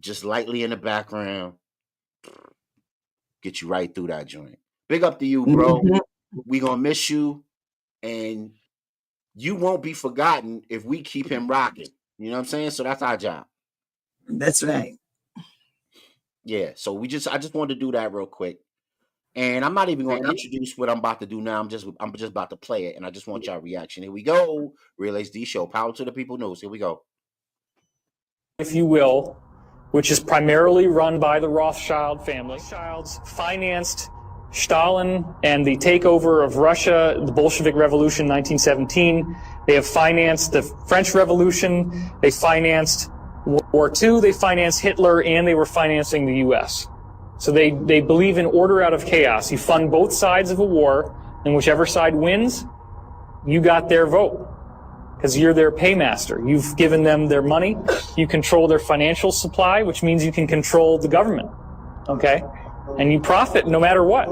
just lightly in the background, get you right through that joint. Big up to you, bro. We gonna miss you, and you won't be forgotten if we keep him rocking. You know what I'm saying? So that's our job. That's right. Yeah. So I just wanted to do that real quick. And I'm not even going to introduce what I'm about to do now. I'm just about to play it, and I just want y'all reaction. Here we go. Real HD Show. Power to the people news. Here we go. If you will, which is primarily run by the Rothschild family. Rothschilds financed Stalin and the takeover of Russia, the Bolshevik Revolution in 1917. They have financed the French Revolution. They financed World War II. They financed Hitler, and they were financing the U.S. So they believe in order out of chaos. You fund both sides of a war, and whichever side wins, you got their vote because you're their paymaster. You've given them their money. You control their financial supply, which means you can control the government. Okay? And you profit no matter what.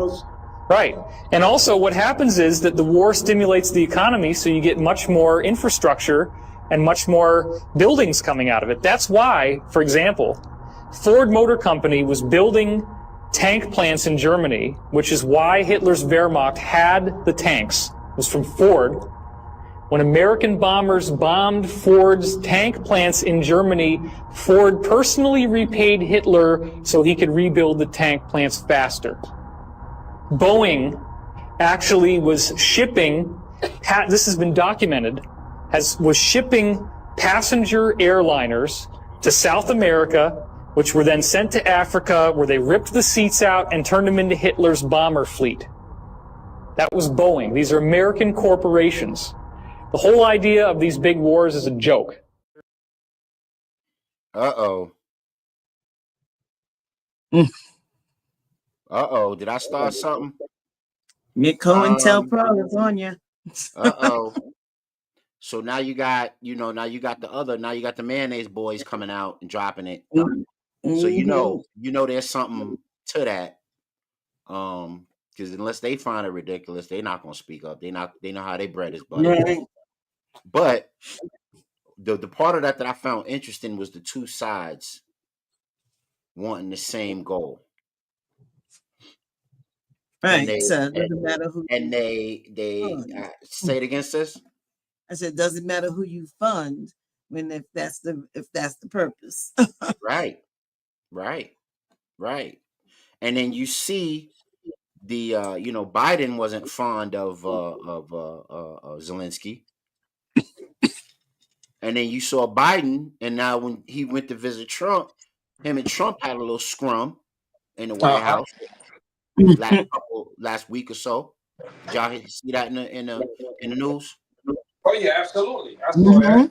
Right. And also what happens is that the war stimulates the economy, so you get much more infrastructure and much more buildings coming out of it. That's why, for example, Ford Motor Company was building tank plants in Germany, which is why Hitler's Wehrmacht had the tanks. It was from Ford. When American bombers bombed Ford's tank plants in Germany, Ford personally repaid Hitler so he could rebuild the tank plants faster. Boeing actually was shipping, this has been documented, was shipping passenger airliners to South America, which were then sent to Africa, where they ripped the seats out and turned them into Hitler's bomber fleet. That was Boeing. These are American corporations. The whole idea of these big wars is a joke. Uh-oh. Uh-oh. Did I start something? Get COINTELPRO is on you. Uh-oh. So now you got the mayonnaise boys coming out and dropping it. So you know there's something to that. Because unless they find it ridiculous, they're not gonna speak up. They know how they bread is buttered. Right. But the part of that I found interesting was the two sides wanting the same goal. Right. So it doesn't matter who. And they say it against us. I said, it doesn't matter who you fund if that's the purpose. Right. And then you see Biden wasn't fond of Zelensky, and then you saw Biden, and now when he went to visit Trump, him and Trump had a little scrum in the White Uh-huh. House last week or so. Did y'all see that in the news? Oh yeah, absolutely. I saw Mhm. that.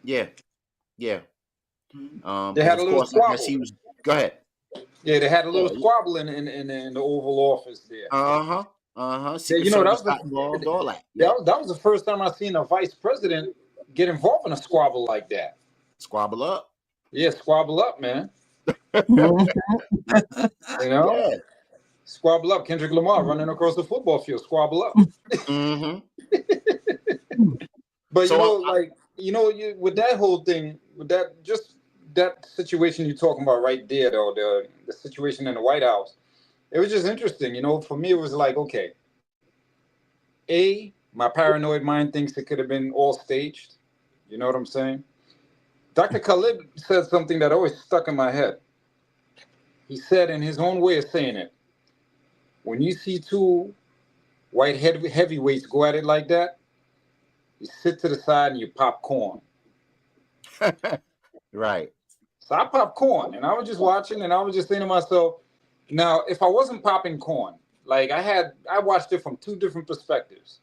Yeah, yeah. They And had a of little course, I guess squabble. he was. Go ahead. Yeah, they had a little Yeah. squabble in the Oval Office there. Yeah, Secret that Service was got involved. All that. that Yep. was, that was the first time I seen a vice president get involved in a squabble like that. Squabble up. Yeah, squabble up, man. Mhm. You know, Yeah. squabble up. Kendrick Lamar running across the football field, squabble up. Mm-hmm. But So with that whole thing, with that just that situation you're talking about right there, though, the situation in the White House, it was just interesting. For me, it was like, okay, my paranoid mind thinks it could have been all staged. You know what I'm saying? Dr. Khalid said something that always stuck in my head. He said, in his own way of saying it, when you see two white heavyweights go at it like that, you sit to the side and you pop corn. right. So I popped corn, and I was just watching, and I was just thinking to myself, now, if I wasn't popping corn, like I watched it from two different perspectives.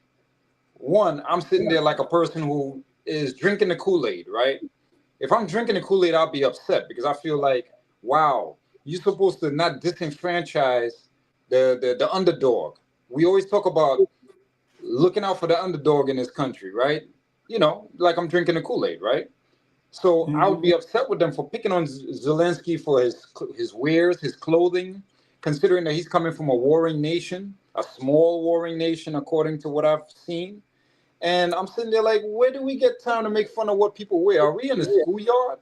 One, I'm sitting there like a person who is drinking the Kool-Aid, right? If I'm drinking the Kool-Aid, I'll be upset because I feel like, wow, you're supposed to not disenfranchise the underdog. We always talk about looking out for the underdog in this country, right? Like I'm drinking the Kool-Aid, right? So I would Mhm. be upset with them for picking on Zelensky for his wares, his clothing, considering that he's coming from a warring nation, a small warring nation, according to what I've seen. And I'm sitting there like, where do we get time to make fun of what people wear? Are we in the schoolyard?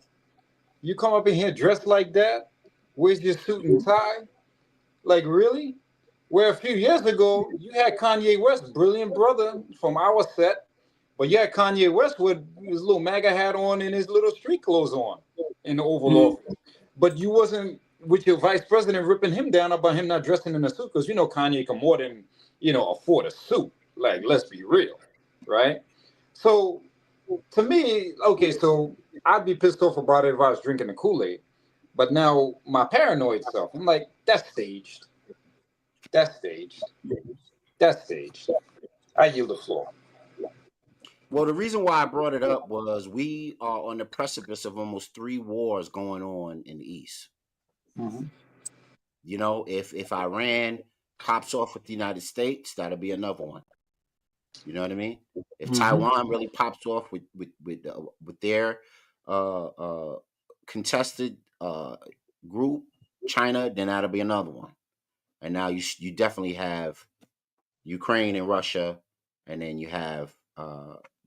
You come up in here dressed like that? Where's your suit and tie? Like, really? Where a few years ago, you had Kanye West, brilliant brother from our set, but you had Kanye West with his little MAGA hat on and his little street clothes on in the Oval Mhm. Office. But you wasn't with your vice president ripping him down about him not dressing in a suit because Kanye can more than afford a suit. Like, let's be real, right? So to me, okay, so I'd be pissed off about it if I was drinking the Kool-Aid. But now my paranoid self, I'm like, that's staged. That's staged. That's staged. I yield the floor. Well, the reason why I brought it up was we are on the precipice of almost 3 wars going on in the East. Mm-hmm. If Iran pops off with the United States, that'll be another one. You know what I mean? If Mm-hmm. Taiwan really pops off with their uh, uh, contested group, China, then that'll be another one. And now you definitely have Ukraine and Russia, and then you have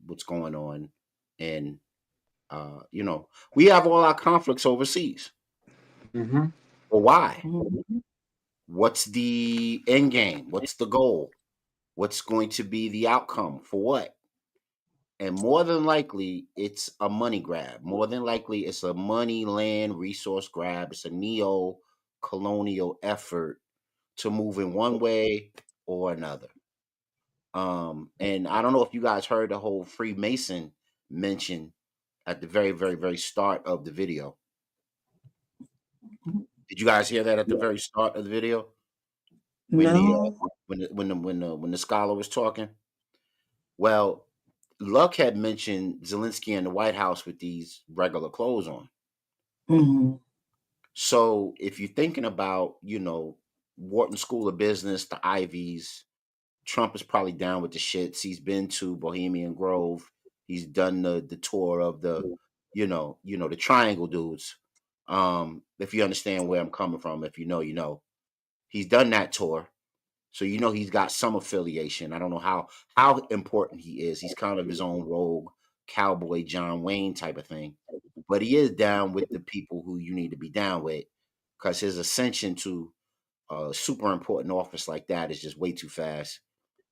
what's going on in we have all our conflicts overseas. Mm-hmm. Well, why? Mhm. What's the end game? What's the goal? What's going to be the outcome for what? And more than likely, it's a money grab. More than likely, it's a money, land, resource grab. It's a neo colonial effort to move in one way or another. And I don't know if you guys heard the whole Freemason mention at the very, very, very start of the video. Did you guys hear that at the very start of the video when the No. when the scholar was talking? Well, Luck had mentioned Zelensky in the White House with these regular clothes on. Mhm. So if you're thinking about, Wharton School of Business, the Ivies, Trump is probably down with the shits. He's been to Bohemian Grove. He's done the tour of the, the Triangle dudes. If you understand where I'm coming from, if you know, you know. He's done that tour. So he's got some affiliation. I don't know how important he is. He's kind of his own rogue cowboy John Wayne type of thing. But he is down with the people who you need to be down with because his ascension to a super important office like that is just way too fast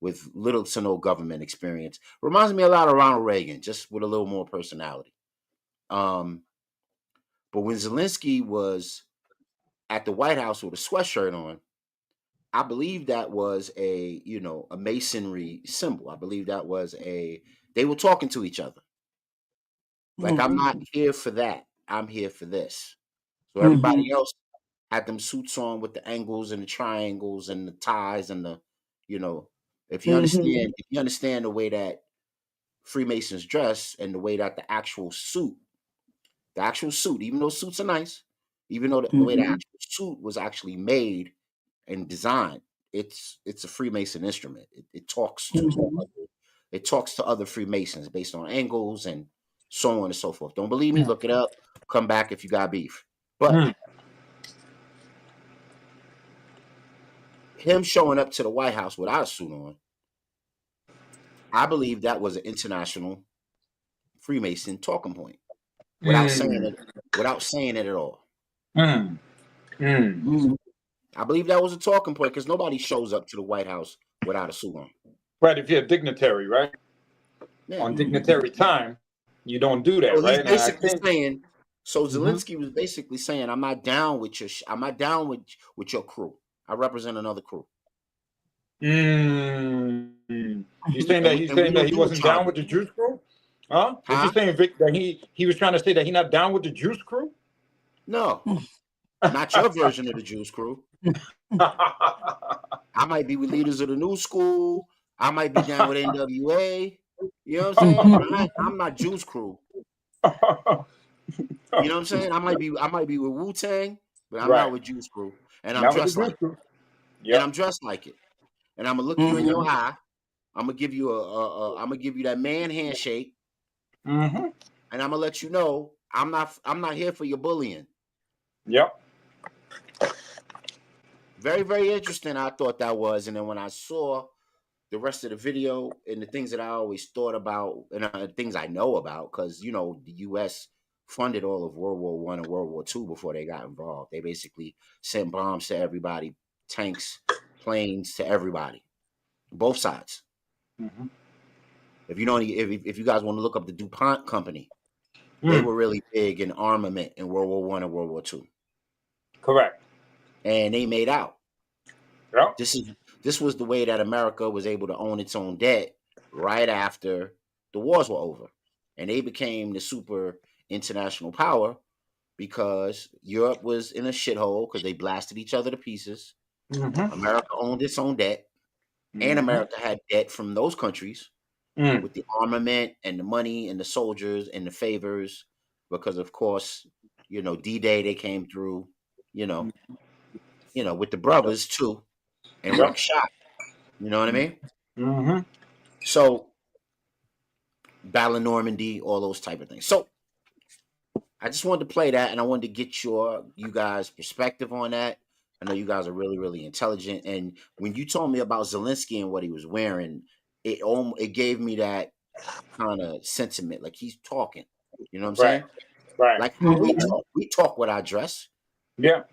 with little to no government experience. Reminds me a lot of Ronald Reagan, just with a little more personality. Um, but when Zelensky was at the White House with a sweatshirt on, I believe that was a a masonry symbol. I believe that was they were talking to each other. Like, I'm not Mhm. here for that. I'm here for this. So Mhm. everybody else had them suits on with the angles and the triangles and the ties and the, you know, Mhm. if you understand the way that Freemasons dress and the way that the actual suit, even though suits are nice, even though the way the Mhm. actual suit was actually made and designed, it's a Freemason instrument. Mhm. It talks to other Freemasons based on angles and so on and so forth. Don't believe me? Look it up. Come back if you got beef. But Mm. him showing up to the White House without a suit on, I believe that was an international Freemason talking point Mm. without saying it at all. Mm. Mm. Mhm. I believe that was a talking point because nobody shows up to the White House without a suit on. Right, if you're a dignitary, right? Yeah. On Mhm. dignitary time, you don't do So that, he's right? And I basically think. saying, so Mhm. Zelensky was basically saying, I'm not down with I'm not down with your crew. I represent another crew, Mm. You saying that he's and we saying that don't he do what wasn't y'all down with do, the juice crew? Huh? What you huh? saying, Vic? That he was trying to say that he not down with the juice crew? No, not your version of the Jews crew. I might be with leaders of the new school. I might be down with NWA. You know what I'm saying? But I'm not Juice Crew. You know what I'm saying? I might be with Wu Tang, but I'm not Right. with Juice Crew. And I'm Not with the dressed juice like it. crew. And Yep. I'm dressed like it. And I'm gonna look you in your Mhm. eye. I'm gonna give you I'm gonna give you that man handshake, Mm-hmm. and I'm gonna let you know I'm not here for your bullying. Yep. Very, very interesting. I thought that was, and then when I saw the rest of the video and the things that I always thought about and things I know about, because the U.S. funded all of World War I and World War II before they got involved. They basically sent bombs to everybody, tanks, planes to everybody, both sides. Mm-hmm. If you guys want to look up the DuPont company, they Mm. were really big in armament in World War I and World War II, Correct. and they made out. Yep. This is this was the way that America was able to own its own debt right after the wars were over, and they became the super international power because Europe was in a shithole because they blasted each other to pieces. Mm-hmm. America owned its own debt, and Mm-hmm. America had debt from those countries Mm. with the armament and the money and the soldiers and the favors, because of course, D-Day they came through, you know, with the brothers too, and Yep. wrecked shop. You know what I mean? Mm-hmm. So Battle of Normandy, all those type of things. So I just wanted to play that, and I wanted to get you guys' perspective on that. I know you guys are really, really intelligent, and when you told me about Zelensky and what he was wearing, it gave me that kind of sentiment, like he's talking. You know what I'm Right. saying? Right. Like how Mhm. we talk with our dress. Yeah.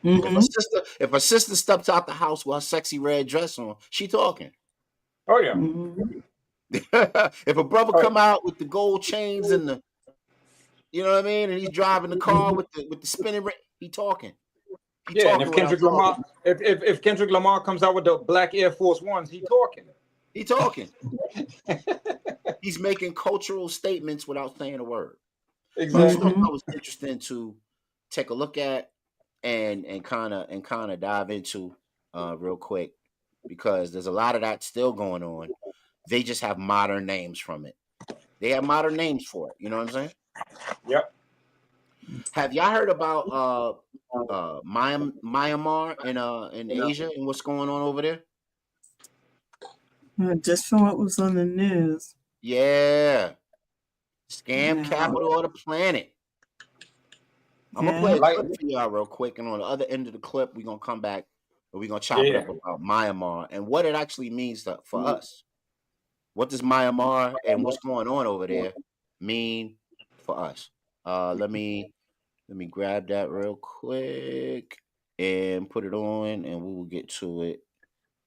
Mhm. If a sister steps out the house with her sexy red dress on, she talking. Oh yeah. Mhm. If a brother Oh come out with the gold chains and the you know what I mean? And he's driving the car Mhm. with the spinning ring. He talking. He yeah. And talking if without Kendrick talking. Lamar, if Kendrick Lamar comes out with the black Air Force Ones, he talking. He talking. He's making cultural statements without saying a word. So I just thought Exactly. that Mhm. was interesting to take a look at and kind of dive into real quick because there's a lot of that still going on. They just have modern names from it. They have modern names for it. You know what I'm saying? Yep. Have y'all heard about Myanmar in Asia and what's going on over there? Just from what was on the news. Yeah, scam Yeah. capital of the planet. I'm gonna play Yeah. a Like. clip for y'all real quick, and on the other end of the clip, we're gonna come back and we're gonna chop it Yeah. up about Myanmar and what it actually means for us. What does Myanmar and what's going on over there mean for us? Let me grab that real quick and put it on, and we will get to it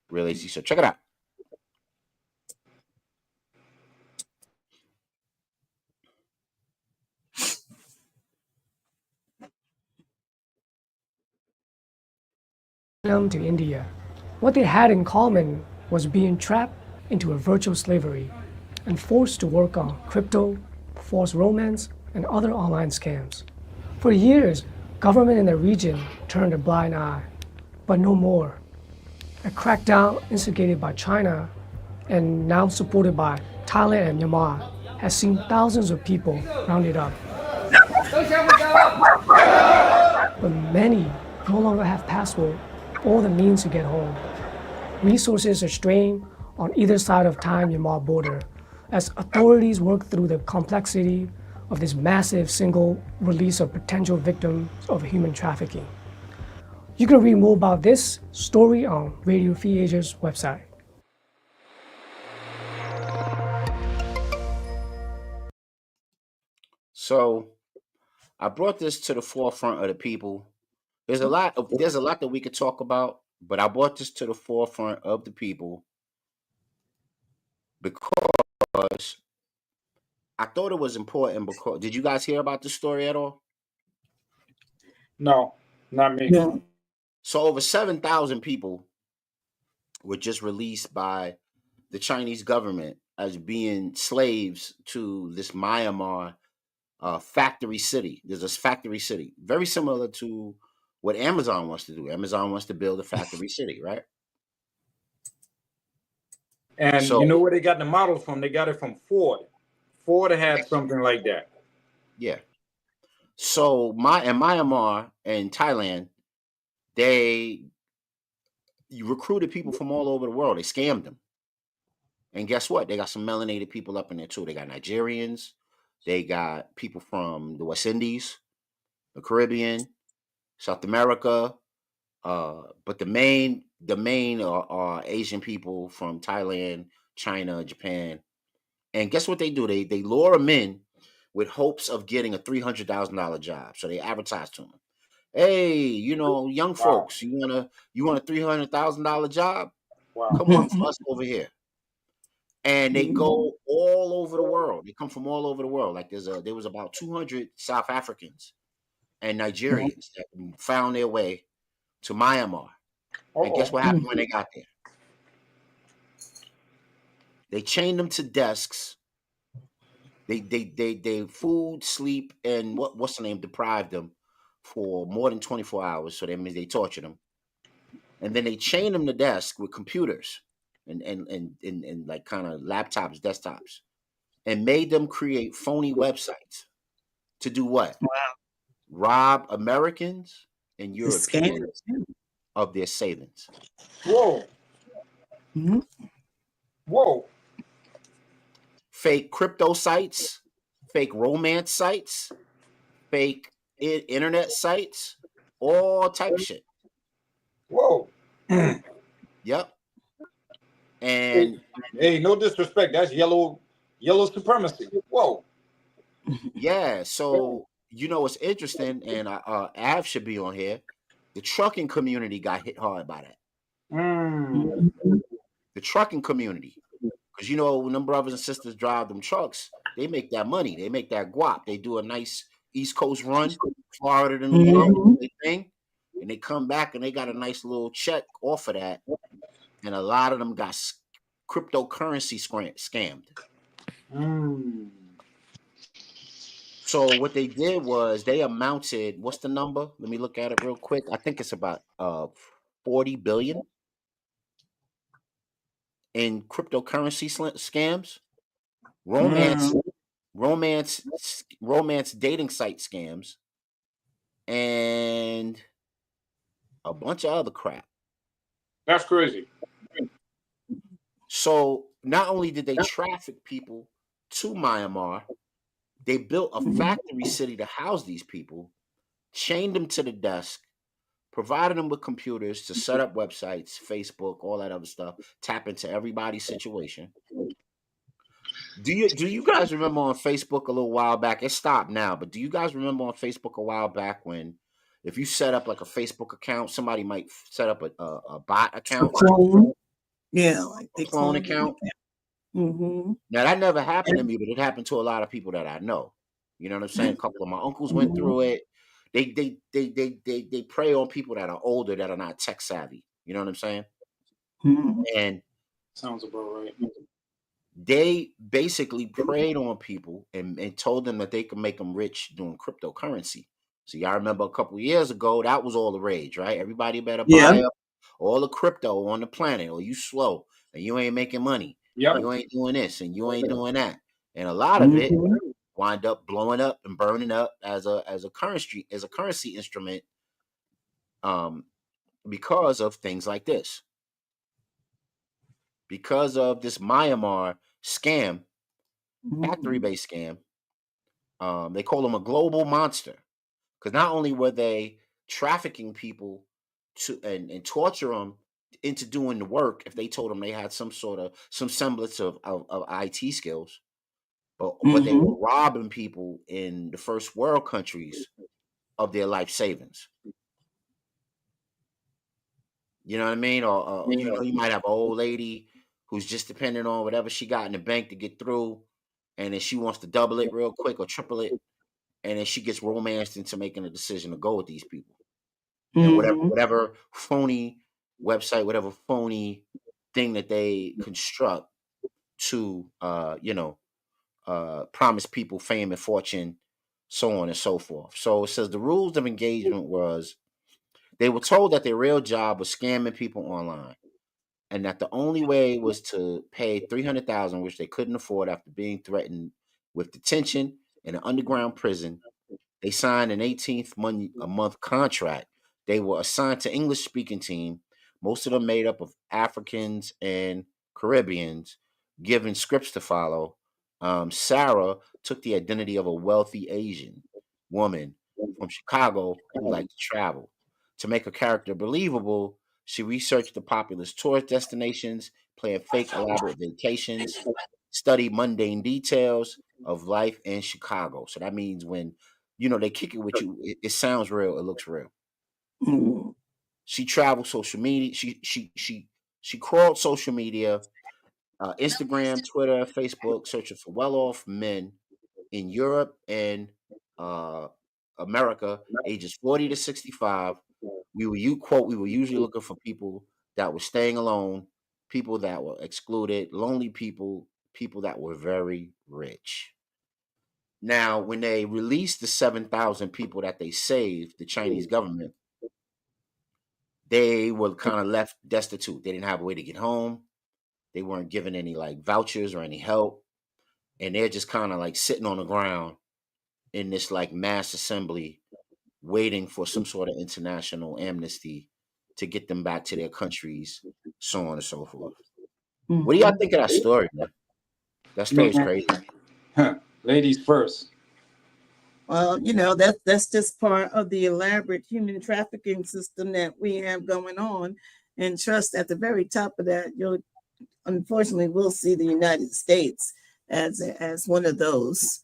real easy. So check it out. them to India. What they had in common was being trapped into a virtual slavery and forced to work on crypto, false romance, and other online scams. For years, government in the region turned a blind eye, but no more. A crackdown instigated by China and now supported by Thailand and Myanmar has seen thousands of people rounded up. But many no longer have passport or the means to get home. Resources are strained on either side of Thai-Myanmar border as authorities work through the complexity of this massive single release of potential victims of human trafficking. You can read more about this story on Radio Free Asia's website. So I brought this to the forefront of the people. There's a lot that we could talk about, but I brought this to the forefront of the people because I thought it was important. Because did you guys hear about the story at all? No, not me. Yeah. So over 7,000 people were just released by the Chinese government as being slaves to this Myanmar factory city. There's a factory city, very similar to what Amazon wants to do. Amazon wants to build a factory city, right? And So you know where they got the model from? They got it from Ford. Ford had something like that. yeah. So in Myanmar and Thailand, you recruited people from all over the world. They scammed them. And guess what? They got some melanated people up in there too. They got Nigerians. They got people from the West Indies, the Caribbean, South America. But the main are Asian people from Thailand, China, Japan. And guess what they do? They lure them in with hopes of getting a $300,000 job. So they advertise to them. Hey, young Wow. folks, you want a $300,000 job? Wow. Come work for us over here. And they go all over the world. They come from all over the world. Like there was about 200 South Africans and Nigerians that found their way to Myanmar. And guess what happened when they got there? They chained them to desks. They food, sleep, and what's the name deprived them for more than 24 hours. So that means they tortured them. And then they chained them to desk with computers and like kind of laptops, desktops, and made them create phony websites to do what? Wow. Rob Americans and The Europeans scams. of their savings. Whoa. Mhm. Whoa. Fake crypto sites, fake romance sites, fake internet sites, all type of shit. Whoa. Yep. And Hey, no disrespect. That's yellow supremacy. Whoa. yeah, so what's interesting, and Av should be on here. The trucking community got hit hard by that. The trucking community, because when them brothers and sisters drive them trucks, they make that money, they make that guap. They do a nice East Coast run, Florida to New York, thing, and they come back and they got a nice little check off of that. And a lot of them got cryptocurrency scammed. So what they did was they amounted, what's the number? Let me look at it real quick. I think it's about 40 billion in cryptocurrency scams, romance dating site scams, and a bunch of other crap. That's crazy. So not only did they traffic people to Myanmar, they built a factory city to house these people, chained them to the desk, provided them with computers to set up websites, Facebook, all that other stuff, tap into everybody's situation. Do you guys remember on Facebook a little while back? It stopped now, but do you guys remember on Facebook a while back when if you set up like a Facebook account, somebody might set up a bot account? Yeah, like they clone account. Mm-hmm. Now that never happened to me, but it happened to a lot of people that I know. You know what I'm saying? A couple of my uncles went through it. They prey on people that are older that are not tech savvy. You know what I'm saying? Mhm. And Sounds about right. they basically preyed on people and told them that they could make them rich doing cryptocurrency. So y'all remember a couple years ago that was all the rage, right? Everybody better Yeah. buy up all the crypto on the planet, or you slow and you ain't making money and Yep. you ain't doing this and you ain't doing that. And a lot of it Mhm. wind up blowing up and burning up as a currency instrument, um, because of things like this, because of this Myanmar scam, factory Mhm. based scam. They call him a global monster because not only were they trafficking people to and torture them into doing the work if they told them they had some semblance of IT skills, but they Mhm. were robbing people in the first world countries of their life savings. You know what I mean? Or Yeah. you might have an old lady who's just depending on whatever she got in the bank to get through, and then she wants to double it real quick or triple it, and then she gets romanced into making a decision to go with these people. And Mhm. whatever phony website, whatever phony thing that they construct to promise people fame and fortune, so on and so forth. So it says the rules of engagement was they were told that their real job was scamming people online, and that the only way was to pay 300,000, which they couldn't afford after being threatened with detention in an underground prison. They signed an 18th a month contract. They were assigned to English speaking team, most of them made up of Africans and Caribbeans, given scripts to follow. Sarah took the identity of a wealthy Asian woman from Chicago who liked to travel. To make her character believable, she researched the populous tourist destinations, planned fake elaborate vacations, studied mundane details of life in Chicago. So that means when they kick it with you, it sounds real, it looks real. Mhm. She traveled social media. She crawled social media, Instagram, Twitter, Facebook, searching for well-off men in Europe and uh, America, ages 40 to 65. We were usually looking for people that were staying alone, people that were excluded, lonely people, people that were very rich. Now, when they released the 7,000 people that they saved, the Chinese government, they were kind of left destitute. They didn't have a way to get home. They weren't given any like vouchers or any help. And they're just kind of like sitting on the ground in this like mass assembly, waiting for some sort of international amnesty to get them back to their countries, so on and so forth. What do y'all Mhm. think of that story, man? That story's Man, crazy. ladies first. Well, that's just part of the elaborate human trafficking system that we have going on. And trust at the very top of that, you'll unfortunately will see the United States as one of those,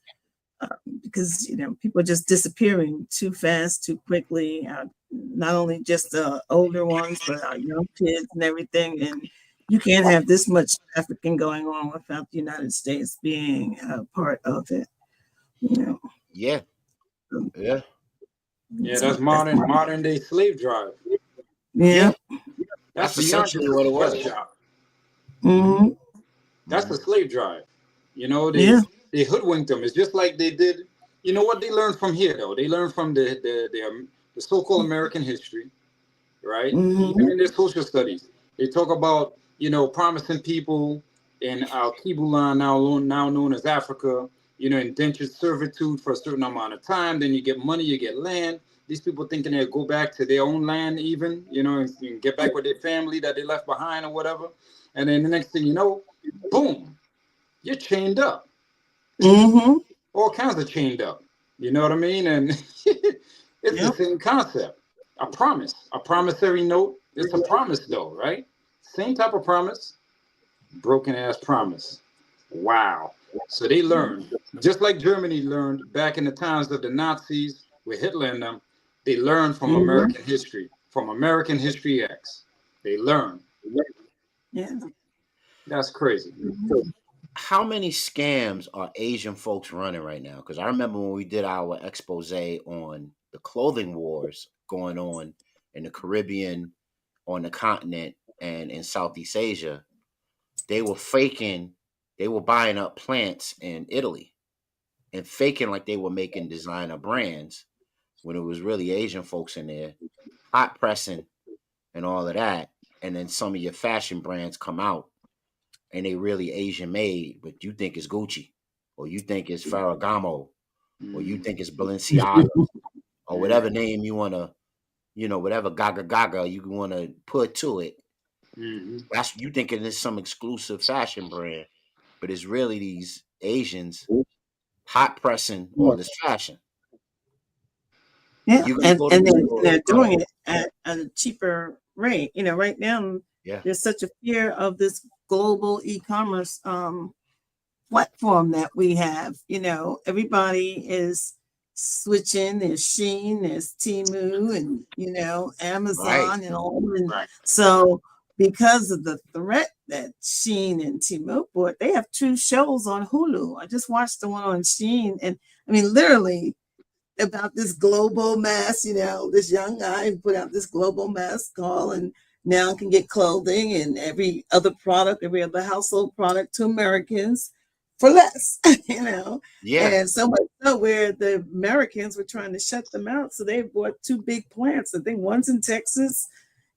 because people are just disappearing too fast, too quickly. Not only just the older ones, but our young kids and everything. And you can't have this much trafficking going on without the United States being a part of it. You know, Yeah, so, yeah, Yeah, so that's modern day slave drive. yeah. yeah. That's That's beyond just essentially a what it was. sweatshop. Hmm. That's a Hmm. slave drive. You know, Yeah. they hoodwinked them. It's just like they did. You know what they learned from here though? They learned from the so-called American history, right? Even Hmm. in their social studies, they talk about promising people in Al Kibulan, now known as Africa, indentured servitude for a certain amount of time. Then you get money, you get land. These people thinking they'll go back to their own land, even and get back with their family that they left behind or whatever. And then the next thing you know, boom, you're chained up. Hmm. All kinds of chained up. You know what I mean? And it's the Yep. same concept. A promissory note. It's a promise, though, right? Same type of promise, broken ass promise. Wow. So they learned, just like Germany learned back in the times of the Nazis with Hitler and them, they learned from Hmm. American history, from American History X. They learned. Yeah. That's crazy. How many scams are Asian folks running right now? Because I remember when we did our expose on the clothing wars going on in the Caribbean, on the continent, and in Southeast Asia, they were faking, they were buying up plants in Italy and faking like they were making designer brands when it was really Asian folks in there, hot pressing and all of that. And then some of your fashion brands come out and they really Asian made, but you think it's Gucci, or you think it's Ferragamo, or you think it's Balenciaga, or whatever name you want to, whatever Gaga you want to put to it. That's you thinking it's some exclusive fashion brand, but it's really these Asians hot pressing all this fashion. Yeah, You gonna and go to and the they're, store? they're Go ahead. doing it at a cheaper rate. Right now Yeah. there's such a fear of this global e-commerce platform that we have. Everybody is switching. There's Shein, there's Temu, and Right. Amazon, and all. And so, because of the threat that Shein and Temu brought, they have 2 shows on Hulu. I just watched the one on Shein, and I mean, literally about this global mass. This young guy put out this global mass call, and now can get clothing and every other product, every other household product to Americans for less, Yeah. and so much so where the Americans were trying to shut them out. So they bought 2 big plants. I think one's in Texas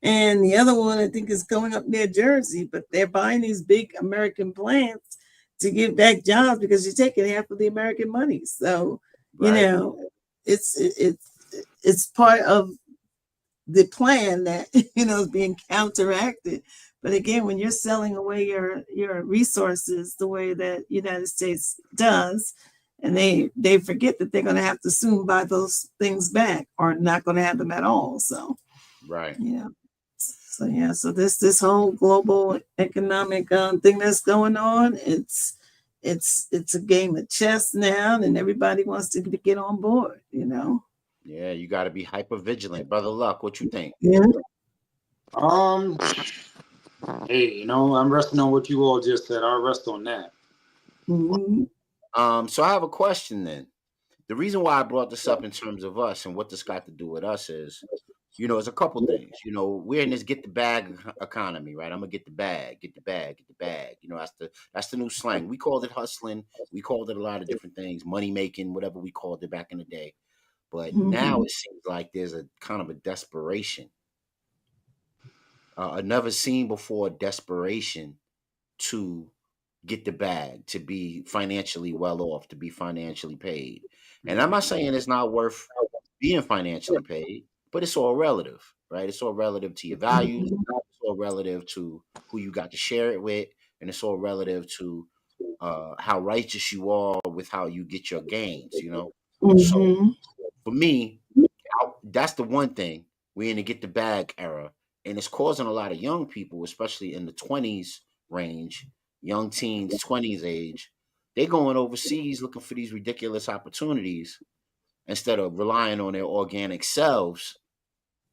and the other one I think is going up near Jersey, but they're buying these big American plants to give back jobs because you're taking half of the American money. So, Right. it's part of the plan that is being counteracted. But again, when you're selling away your resources the way that United States does, and they forget that they're going to have to soon buy those things back or not going to have them at all. So Right. so this whole global economic thing that's going on, it's a game of chess now, and everybody wants to get on board. Yeah, you got to be hyper vigilant, brother. Luck, what you think? Yeah. Hey, I'm resting on what you all just said. I'll rest on that. Mhm. So I have a question then. The reason why I brought this up in terms of us and what this got to do with us is, it's a couple things. We're in this get the bag economy, right? I'm gonna get the bag, get the bag, get the bag. That's the new slang. We called it hustling. We called it a lot of different things, money making, whatever we called it back in the day. But now it seems like there's a kind of a desperation, a never seen before desperation to get the bag, to be financially well off, to be financially paid. And I'm not saying it's not worth being financially paid, but it's all relative, right? It's all relative to your values. It's all relative to who you got to share it with, and it's all relative to how righteous you are with how you get your gains. So for me, that's the one thing. We're in the get the bag era, and it's causing a lot of young people, especially in the 20s range, young teens, 20s age, they going overseas looking for these ridiculous opportunities instead of relying on their organic selves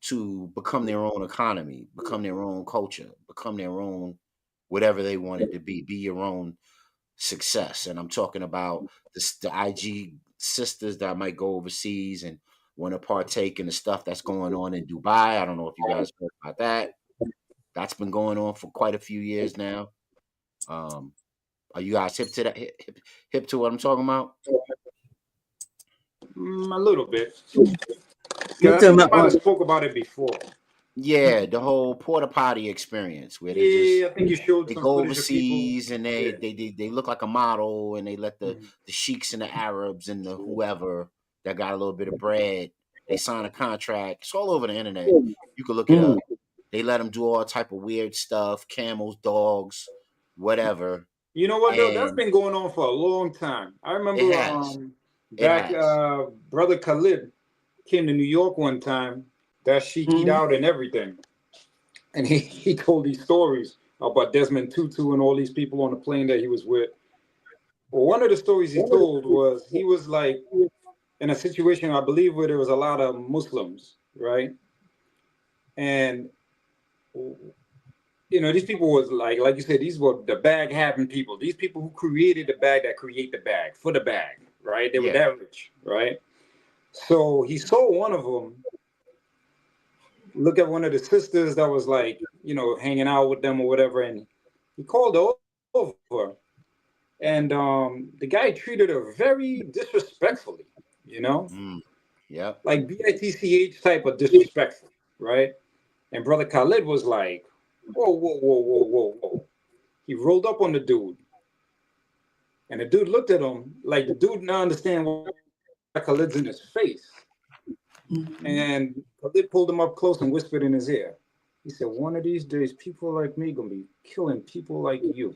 to become their own economy, become their own culture, become their own whatever they wanted to be your own success. And I'm talking about the IG sisters that might go overseas and want to partake in the stuff that's going on in Dubai. I don't know if you guys heard about that. That's been going on for quite a few years now. Are you guys hip to that? Hip to what I'm talking about? A little bit. You're I talking think I about might have what? spoke about it before. Yeah, the whole porta potty experience where Yeah, I think you showed they some go footage of people. overseas and Yeah. they look like a model and they let the sheiks and the Arabs and the whoever that got a little bit of bread, they sign a contract. It's all over the internet. You can look it up. They let them do all type of weird stuff, camels, dogs, whatever. You know what though? That's And been going on for a long time. I it remember has. It back has. brother Khalid came to New York one time. That sheiked out and everything. And he told these stories about Desmond Tutu and all these people on the plane that he was with. Well, one of the stories he told was he was like in a situation, I believe, where there was a lot of Muslims, right? And these people was like you said, these were the bag having people. These people who created the bag that create the bag for the bag, right? They were Yeah. that rich, right? So he saw one of them look at one of the sisters that was like, hanging out with them or whatever, and he called her over, and the guy treated her very disrespectfully, Mm. Yep. like bitch type of disrespectful, right? And brother Khalid was like, whoa, whoa, whoa, whoa, whoa, whoa. He rolled up on the dude, and the dude looked at him like the dude didn't understand why Khalid's in his face. And Khalid pulled him up close and whispered in his ear. He said, one of these days, people like me gonna be killing people like you.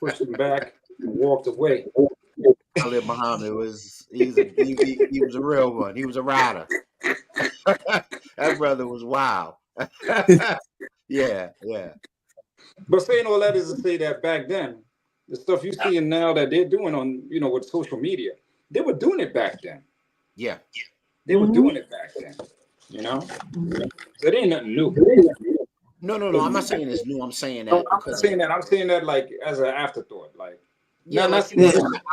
Pushed him back and walked away. Khalid Muhammad he was a real one. He was a rider. That brother was wild. Yeah. But saying all that is to say that back then, the stuff you see now that they're doing on, with social media, they were doing it back then. Yeah. They were doing it back then, So it ain't nothing new. No. I'm not saying it's new. I'm saying that I'm saying that like as an afterthought, like. Yeah, No,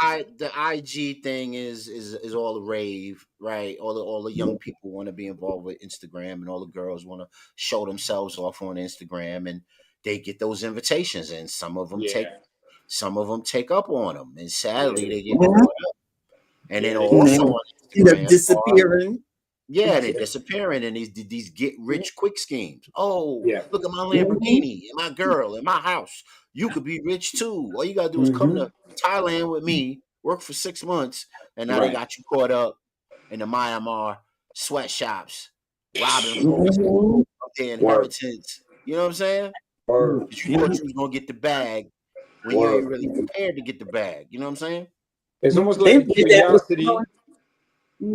like the IG thing is all the rave, right? All the young people want to be involved with Instagram, and all the girls want to show themselves off on Instagram, and they get those invitations, and some of them take up on them, and sadly they get caught up, and then also on Instagram disappearing. they're disappearing in these get rich quick schemes. Oh, look at my Lamborghini and my girl and my house. You could be rich too. All you gotta do is come to Thailand with me, work for 6 months, and now they got you caught up in the Myanmar sweatshops, robbing folks of their inheritance. You know what I'm saying? You thought you was gonna get the bag when you ain't really prepared to get the bag. You know what I'm saying? It's almost like curiosity.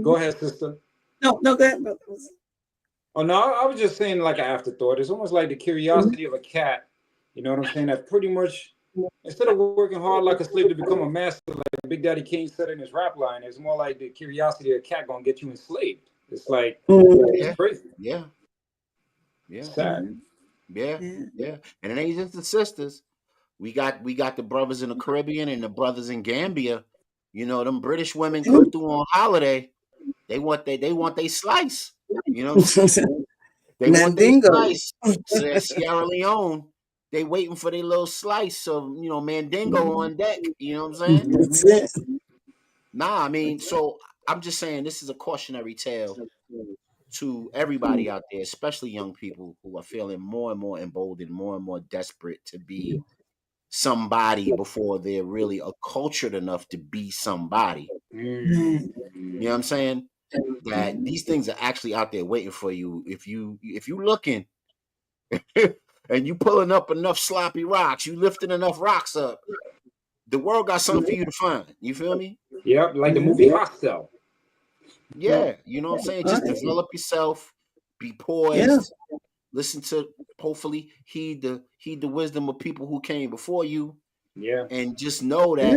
Go ahead, sister. No, go ahead. Oh no, I was just saying like an afterthought. It's almost like the curiosity of a cat. You know what I'm saying? That pretty much, instead of working hard like a slave to become a master, like Big Daddy Kane said in his rap line, it's more like the curiosity of a cat gonna get you enslaved. It's like it's crazy. Yeah. Sad. Yeah. And it ain't just the sisters. We got the brothers in the Caribbean and the brothers in Gambia. Them British women come through on holiday. They want they slice. You know what I'm saying? They want their slice. So at Sierra Leone, they waiting for their little slice of Mandingo on deck. You know what I'm saying? Nah, I mean, so I'm just saying this is a cautionary tale to everybody out there, especially young people who are feeling more and more emboldened, more and more desperate to be somebody before they're really accultured enough to be somebody. You know what I'm saying? That these things are actually out there waiting for you if you looking and you pulling up enough sloppy rocks, you lifting enough rocks up, the world got something for you to find. You feel me? Yep, like the movie Hostel. Yeah, you know what I'm saying? Just develop yourself, be poised, listen to, hopefully heed the wisdom of people who came before you. Yeah. And just know that,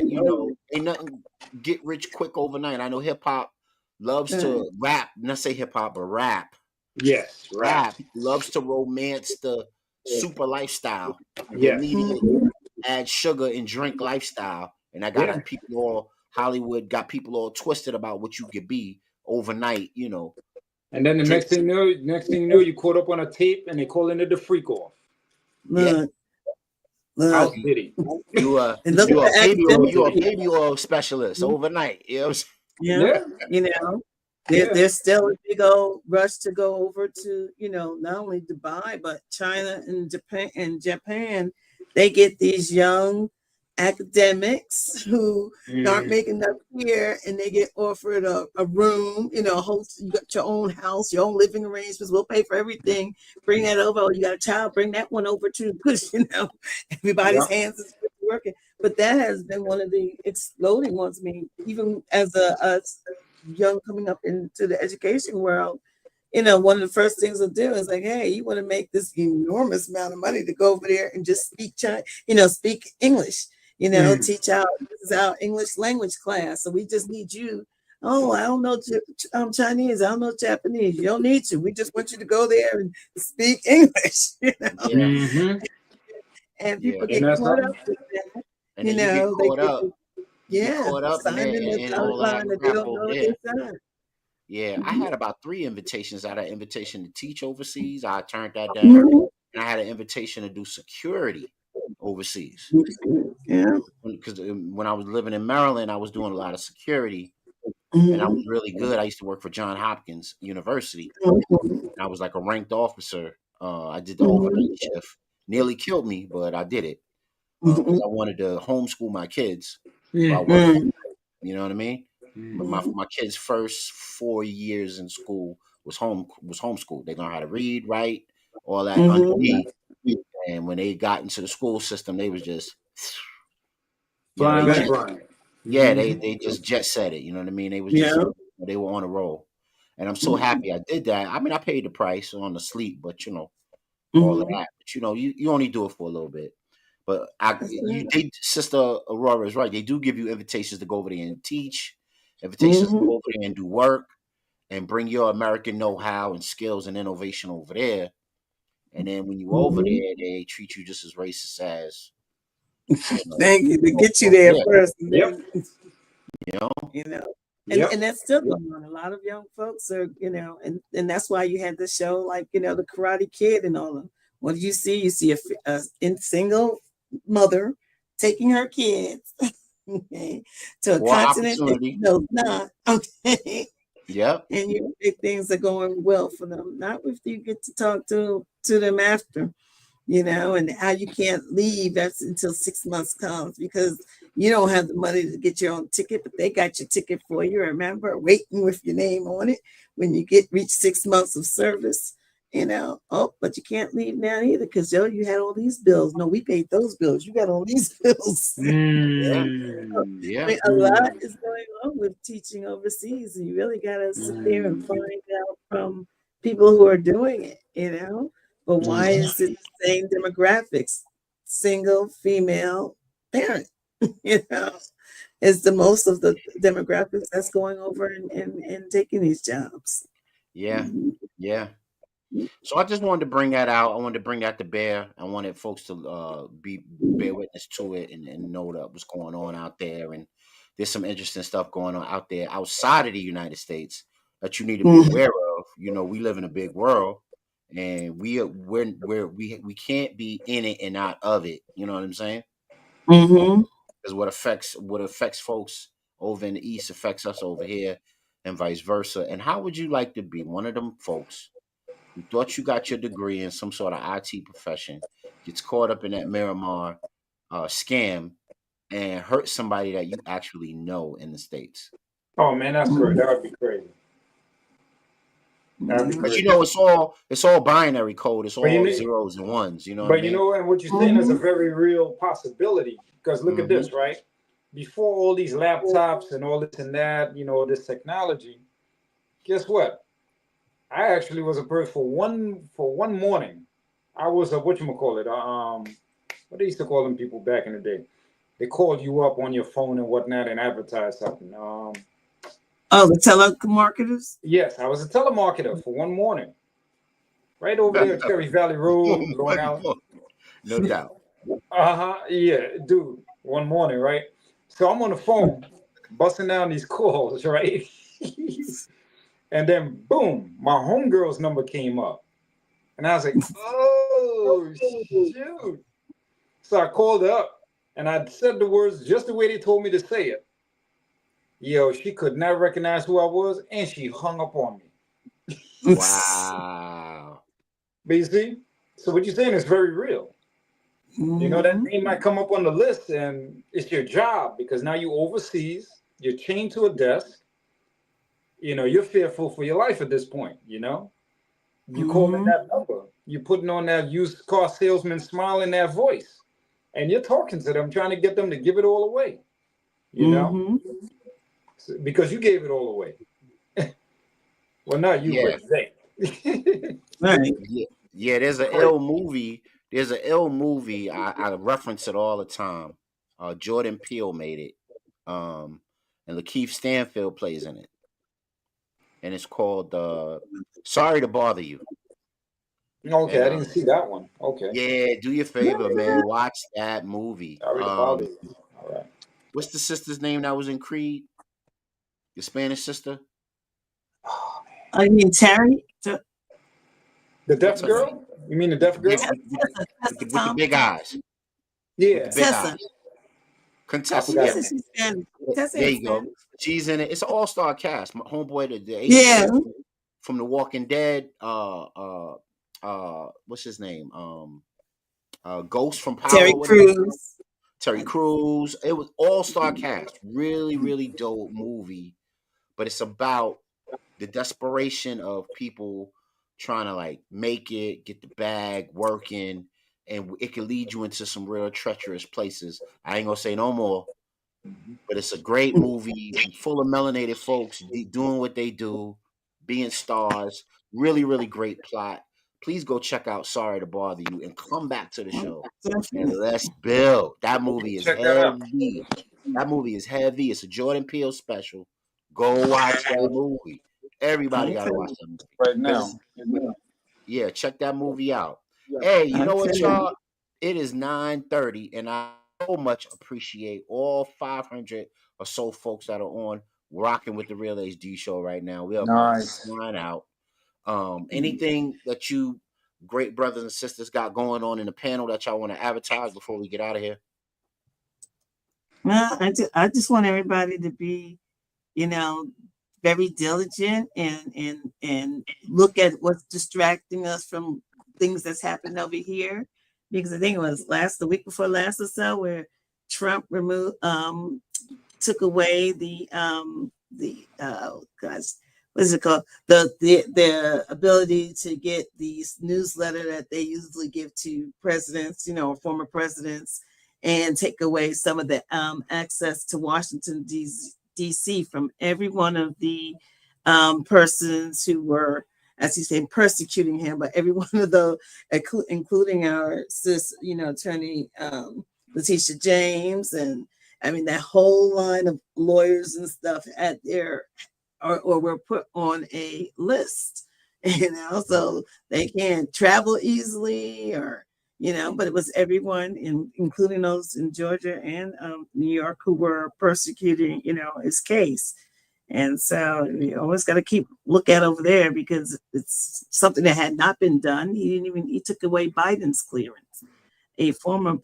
ain't nothing get rich quick overnight. I know hip hop loves to rap, not say hip hop, but rap. Yes, rap. Loves to romance the super lifestyle. Yes. The immediate add sugar and drink lifestyle. And I got people all, Hollywood got people all twisted about what you could be overnight, And then the next thing you know, you caught up on a tape and they calling it the freak off. Look. House Diddy. You a baby oil specialist overnight. You know what I'm saying? There's still a big old rush to go over to, not only Dubai, but China and Japan. They get these young academics who aren't making enough here, and they get offered a room, host. You got your own house, your own living arrangements. We'll pay for everything. Bring that over. Oh, you got a child? Bring that one over too, because everybody's hands is working. But that has been one of the exploding ones. I mean, even as a young coming up into the education world, one of the first things they'll do is like, hey, you want to make this enormous amount of money to go over there and just speak speak English, teach out, this is our English language class. So we just need you. Oh, I don't know Chinese. I don't know Japanese. You don't need to. We just want you to go there and speak English. And people get caught up with that. And they get caught up. you get Yeah, caught up in signing it the and dotted all that line that they crap don't over know what there. they signed. Yeah, I Mhm. had about 3 invitations. I had an invitation to teach overseas. I turned that down. Mhm. And I had an invitation to do security overseas. Yeah. Because when I was living in Maryland, I was doing a lot of security, and I Mhm. was really good. I used to work for John Hopkins University, Mhm. and I was like a ranked officer. I did the overnight Mhm. shift. Nearly killed me, but I did it because Mhm. I wanted to homeschool my kids. So I worked. Mhm. You know what I mean? Mhm. My kids' first 4 years in school was homeschooled. They learned how to read, write, all that under Mhm. me. And when they got into the school system, they was just, you know, Flying they like Right. jet, Brian. yeah, Hmm. they just jet set it. You know what I mean? They was just Yeah. they were on a roll, and I'm so Mhm. happy I did that. I mean, I paid the price on the sleep, but all of Mhm. that. But you only do it for a little bit. But That's it. Sister Aurora is right. They do give you invitations to go over there and teach, invitations to Mhm. go over there and do work and bring your American know-how and skills and innovation over there. And then when you over Mhm. there, they treat you just as racist as Thank you to get you over there here. first, and Yep. then You know? you know, and Yep. that's still going on. A lot of young folks are, and that's why you had the show like the Karate Kid and all of. What do you see? You see a in single mother taking her kids okay, to a For continent that she opportunity. knows not. Okay, Yep. and things are going well for them. Not if you get to talk to them after, and how you can't leave that's until 6 months comes because you don't have the money to get your own ticket, but they got your ticket for you. Remember, waiting with your name on it when you reach 6 months of service. Oh, but you can't leave now either because you had all these bills. No, we paid those bills. You got all these bills. Yeah. Mm. I Yeah. mean, a lot is going on with teaching overseas, and you really got to sit there and Mm. find out from people who are doing it. But why Mm. is it the same demographics? Single female parent, you know, is the most of the demographics that's going over and taking these jobs. Yeah. Mhm. Yeah. So I just wanted to bring that out. I wanted to bring that to bear. I wanted folks to be bear witness to it and know that what's going on out there. And there's some interesting stuff going on out there outside of the United States that you need to be Mhm. aware of. We live in a big world, and we can't be in it and out of it. You know what I'm saying? Mhm. Because what affects folks over in the East affects us over here, and vice versa. And how would you like to be one of them folks who thought you got your degree in some sort of IT profession, gets caught up in that Miramar scam, and hurt somebody that you actually know in the States? Oh man, that's great. That would be crazy. That would be Yeah. Because crazy. it's all binary code. It's But you all know, zeros and ones. You know what I but you mean? know, and what you're saying is a Mhm. very real possibility. Because look at Mm-hmm. this, right? Before all these laptops and all this and that, this technology. Guess what? I actually was a person for one morning. I was a whatchamacallit, what they used to call them people back in the day. They called you up on your phone and whatnot and advertise something. Oh, the telemarketers. Yes, I was a telemarketer for one morning, right over there at Cherry Valley Road, Long Island. No doubt. Uh-huh. Yeah, dude. One morning, right? So I'm on the phone, busting down these calls, right? And then boom, my homegirl's number came up. And I was like, oh shoot. So I called her up and I said the words just the way they told me to say it. Yo, she could not recognize who I was, and she hung up on me. Wow. But you see, so what you're saying is very real. That Mhm. name might come up on the list, and it's your job because now you overseas, you're chained to a desk. You're fearful for your life at this point. You calling Mhm. that number, you're putting on that used car salesman smile in that voice, and you're talking to them, trying to get them to give it all away. You know, Mhm. because you gave it all away. Well, not you, Yeah. but they. Right. Yeah. Yeah. There's an Crazy. ill movie. There's an ill movie. I reference it all the time. Jordan Peele made it. And Lakeith Stanfield plays in it. And it's called Sorry to Bother You. Okay, And I didn't see that one. Okay, yeah, do your favor, man. Watch that movie. sorry to bother you. All right. What's the sister's name that was in Creed? The Spanish sister. I mean, Terry. The What's deaf her name? girl? You mean the With the deaf big, girl? with the big eyes. With the Yeah. big Tessa. eyes. I Contessa. forgot Tessa, her Yeah. name. she's Spanish. Tessa There is you go. Spanish. She's in it. It's an all-star cast. My homeboy, the Asian Yeah. kid from The Walking Dead. What's his name? Ghost from Power. Terry Whatever. Crews. Terry Crews. It was all-star cast. Really, really dope movie. But it's about the desperation of people trying to like make it, get the bag, working, and it can lead you into some real treacherous places. I ain't gonna say no more, but it's a great movie full of melanated folks doing what they do, being stars. Really, really great plot. Please go check out Sorry to Bother You and come back to the show and let's build. That movie is Check that out heavy. That movie is heavy. It's a Jordan Peele special. Go watch that movie. Everybody Okay. gotta watch that movie. right 'Cause now. yeah, check that movie out. Hey, you know what, Okay. y'all? It is 9:30, and I so much appreciate all 500 or so folks that are on rocking with the Real HD show right now. We're about to Nice. sign out. Anything that you great brothers and sisters got going on in the panel that y'all want to advertise before we get out of here? Well, I just want everybody to be, very diligent and look at what's distracting us from things that's happening over here. Because I think it was the week before last or so, where Trump took away gosh, what is it called? The ability to get these newsletter that they usually give to presidents, or former presidents, and take away some of the access to Washington D.C. from every one of the persons who were, as you say, persecuting him, but every one of those, including our attorney Letitia James, and I mean that whole line of lawyers and stuff at their or were put on a list, so they can't travel easily, or but it was everyone, including those in Georgia and New York, who were persecuting, his case. And so we always got to keep look at over there, because it's something that had not been done. He took away Biden's clearance. A former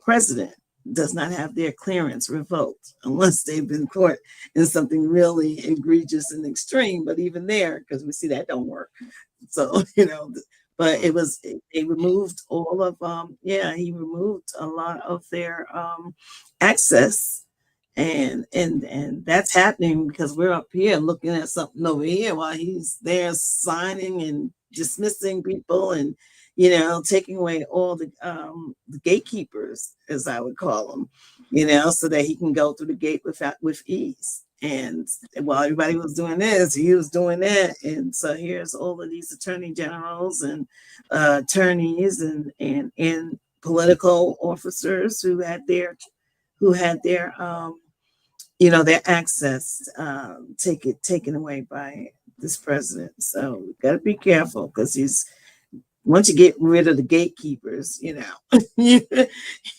president does not have their clearance revoked unless they've been caught in something really egregious and extreme. But even there, because we see that don't work. So, but they removed all of, he removed a lot of their access. And that's happening because we're up here looking at something over here while he's there signing and dismissing people and taking away all the gatekeepers, as I would call them, so that he can go through the gate with ease. And while everybody was doing this, he was doing that. And so here's all of these attorney generals and attorneys and political officers who had their their access taken away by this president. So we got to be careful, because once you get rid of the gatekeepers,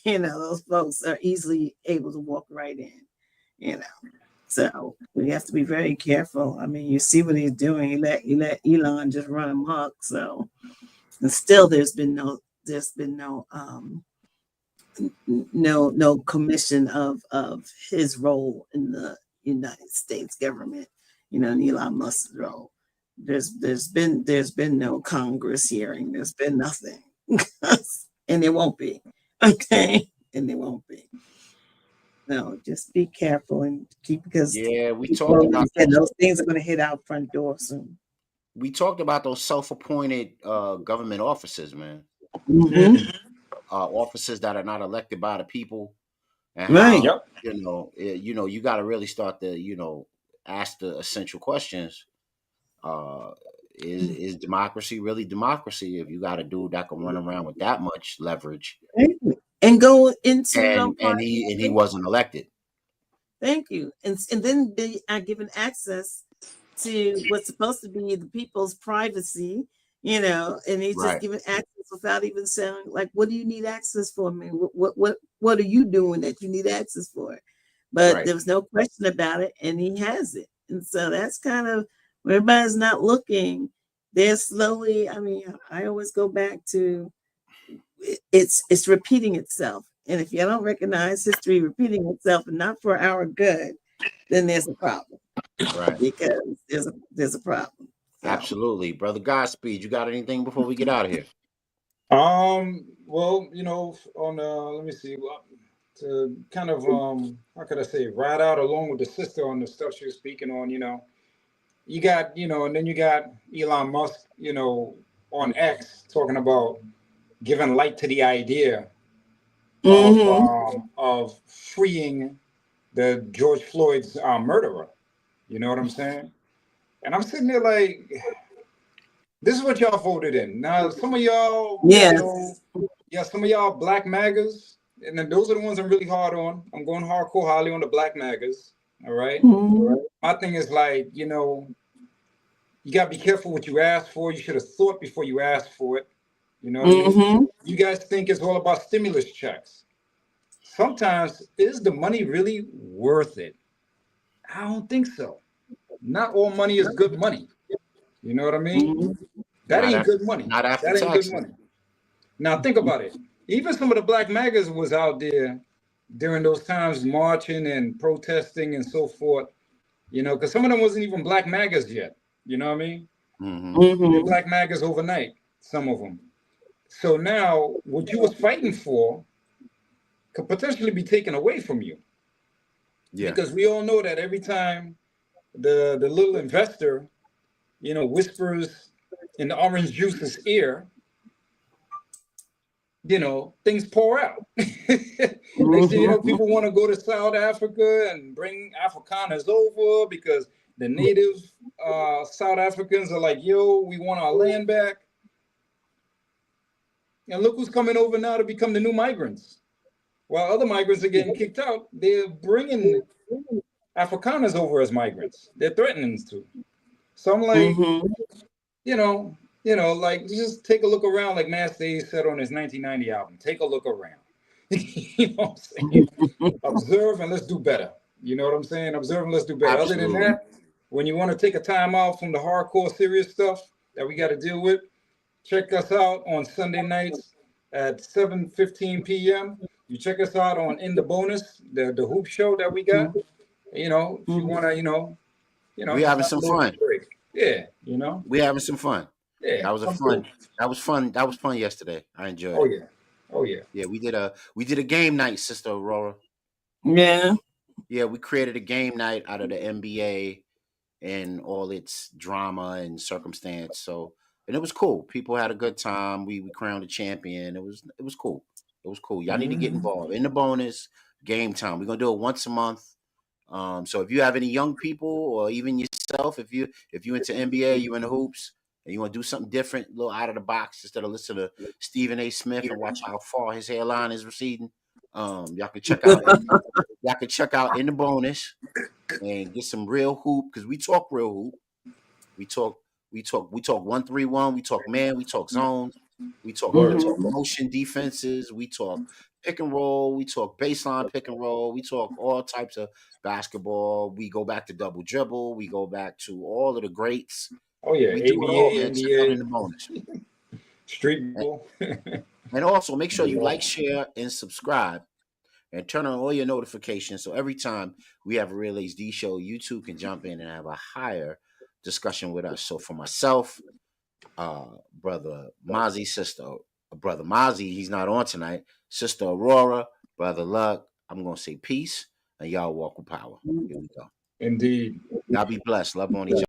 those folks are easily able to walk right in. So we have to be very careful. I mean, you see what he's doing. He let Elon just run amok. So, and still, there's been no commission of his role in the United States government, Elon Musk's role. There's been no Congress hearing. There's been nothing, and there won't be. Okay, and there won't be. No, just be careful and because we talked about those things are going to hit our front door soon. We talked about those self-appointed government officers, man. Mm-hmm. Officers that are not elected by the people, and Right. how you got to really start to ask the essential questions. Is democracy really democracy if you got a dude that can run around with that much leverage and go into and he wasn't elected? Thank you. And then they are given access to what's supposed to be the people's privacy, and he's just given access without even saying, like, what do you need access for? I mean, what are you doing that you need access for? but Right. there was no question about it, and he has it. And so that's kind of where everybody's not looking. They're slowly. I mean, I always go back to it's repeating itself, and if you don't recognize history repeating itself and not for our good, then there's a problem. Right. Because there's a problem. So. Absolutely. Brother Godspeed, you got anything before we get out of here? Well, on let me see, to kind of how could I say, ride out along with the sister on the stuff she was speaking on. You got, and then you got Elon Musk, on X talking about giving light to the idea of freeing the George Floyd's murderer. You know what I'm saying? And I'm sitting there like, this is what y'all voted in. Now, some of y'all, some of y'all black MAGAs, and then those are the ones I'm really hard on. I'm going hardcore Holly on the black MAGAs. All right. My thing is like, you got to be careful what you ask for. You should have thought before you asked for it. You know what I mean? You guys think it's all about stimulus checks. Sometimes, is the money really worth it? I don't think so. Not all money is good money. You know what I mean? That ain't good money. Not after that ain't taxes. good money. Now think about it. Even some of the black MAGAs was out there during those times marching and protesting and so forth. Because some of them wasn't even black MAGAs yet. You know what I mean? They're black MAGAs overnight, some of them. So now what you was fighting for could potentially be taken away from you. Yeah. Because we all know that every time the little investor, whispers in the orange juice's ear, things pour out. Next thing you know, people want to go to South Africa and bring Afrikaners over because the native South Africans are like, yo, we want our land back. And look who's coming over now to become the new migrants. While other migrants are getting kicked out, they're bringing Afrikaners over as migrants. They're threatening to. So I'm like, like just take a look around, like Master A said on his 1990 album. Take a look around. You know what I'm saying? Observe and let's do better. You know what I'm saying? Observe and let's do better. Absolutely. Other than that, when you want to take a time out from the hardcore serious stuff that we got to deal with, check us out on Sunday nights at 7:15 p.m. You check us out on In the Bonus, the hoop show that we got. If you want to, we having some fun. Break. Yeah, we having some fun. Yeah, that was fun. That was fun yesterday. I enjoyed it. Oh yeah. Yeah, we did a game night, Sister Aurora. Yeah, we created a game night out of the NBA and all its drama and circumstance. And it was cool. People had a good time. We crowned a champion. It was cool. It was cool. Y'all need to get involved. In the Bonus, game time. We're gonna do it once a month. So if you have any young people or even yourself, if you into NBA, you into hoops, and you want to do something different, a little out of the box, instead of listen to Stephen A. Smith and watch how far his hairline is receding, y'all can check out In the Bonus and get some real hoop, because we talk real hoop. We talk 1-3-1. We talk man. We talk zone. We talk motion defenses. We talk pick and roll. We talk baseline pick and roll. We talk all types of basketball. We go back to double dribble. We go back to all of the greats. Oh yeah, we ABA, do it all, man. NBA, Check out In the Bonus. Street ball. And also make sure you like, share, and subscribe, and turn on all your notifications, so every time we have a Real HD show, you too can jump in and have a higher discussion with us. So for myself, Brother Mozzie, Sister Brother Mozzie, he's not on tonight. Sister Aurora, Brother Luck, I'm gonna say peace, and y'all walk with power. Here we go. Indeed. Y'all be blessed. Love on each other.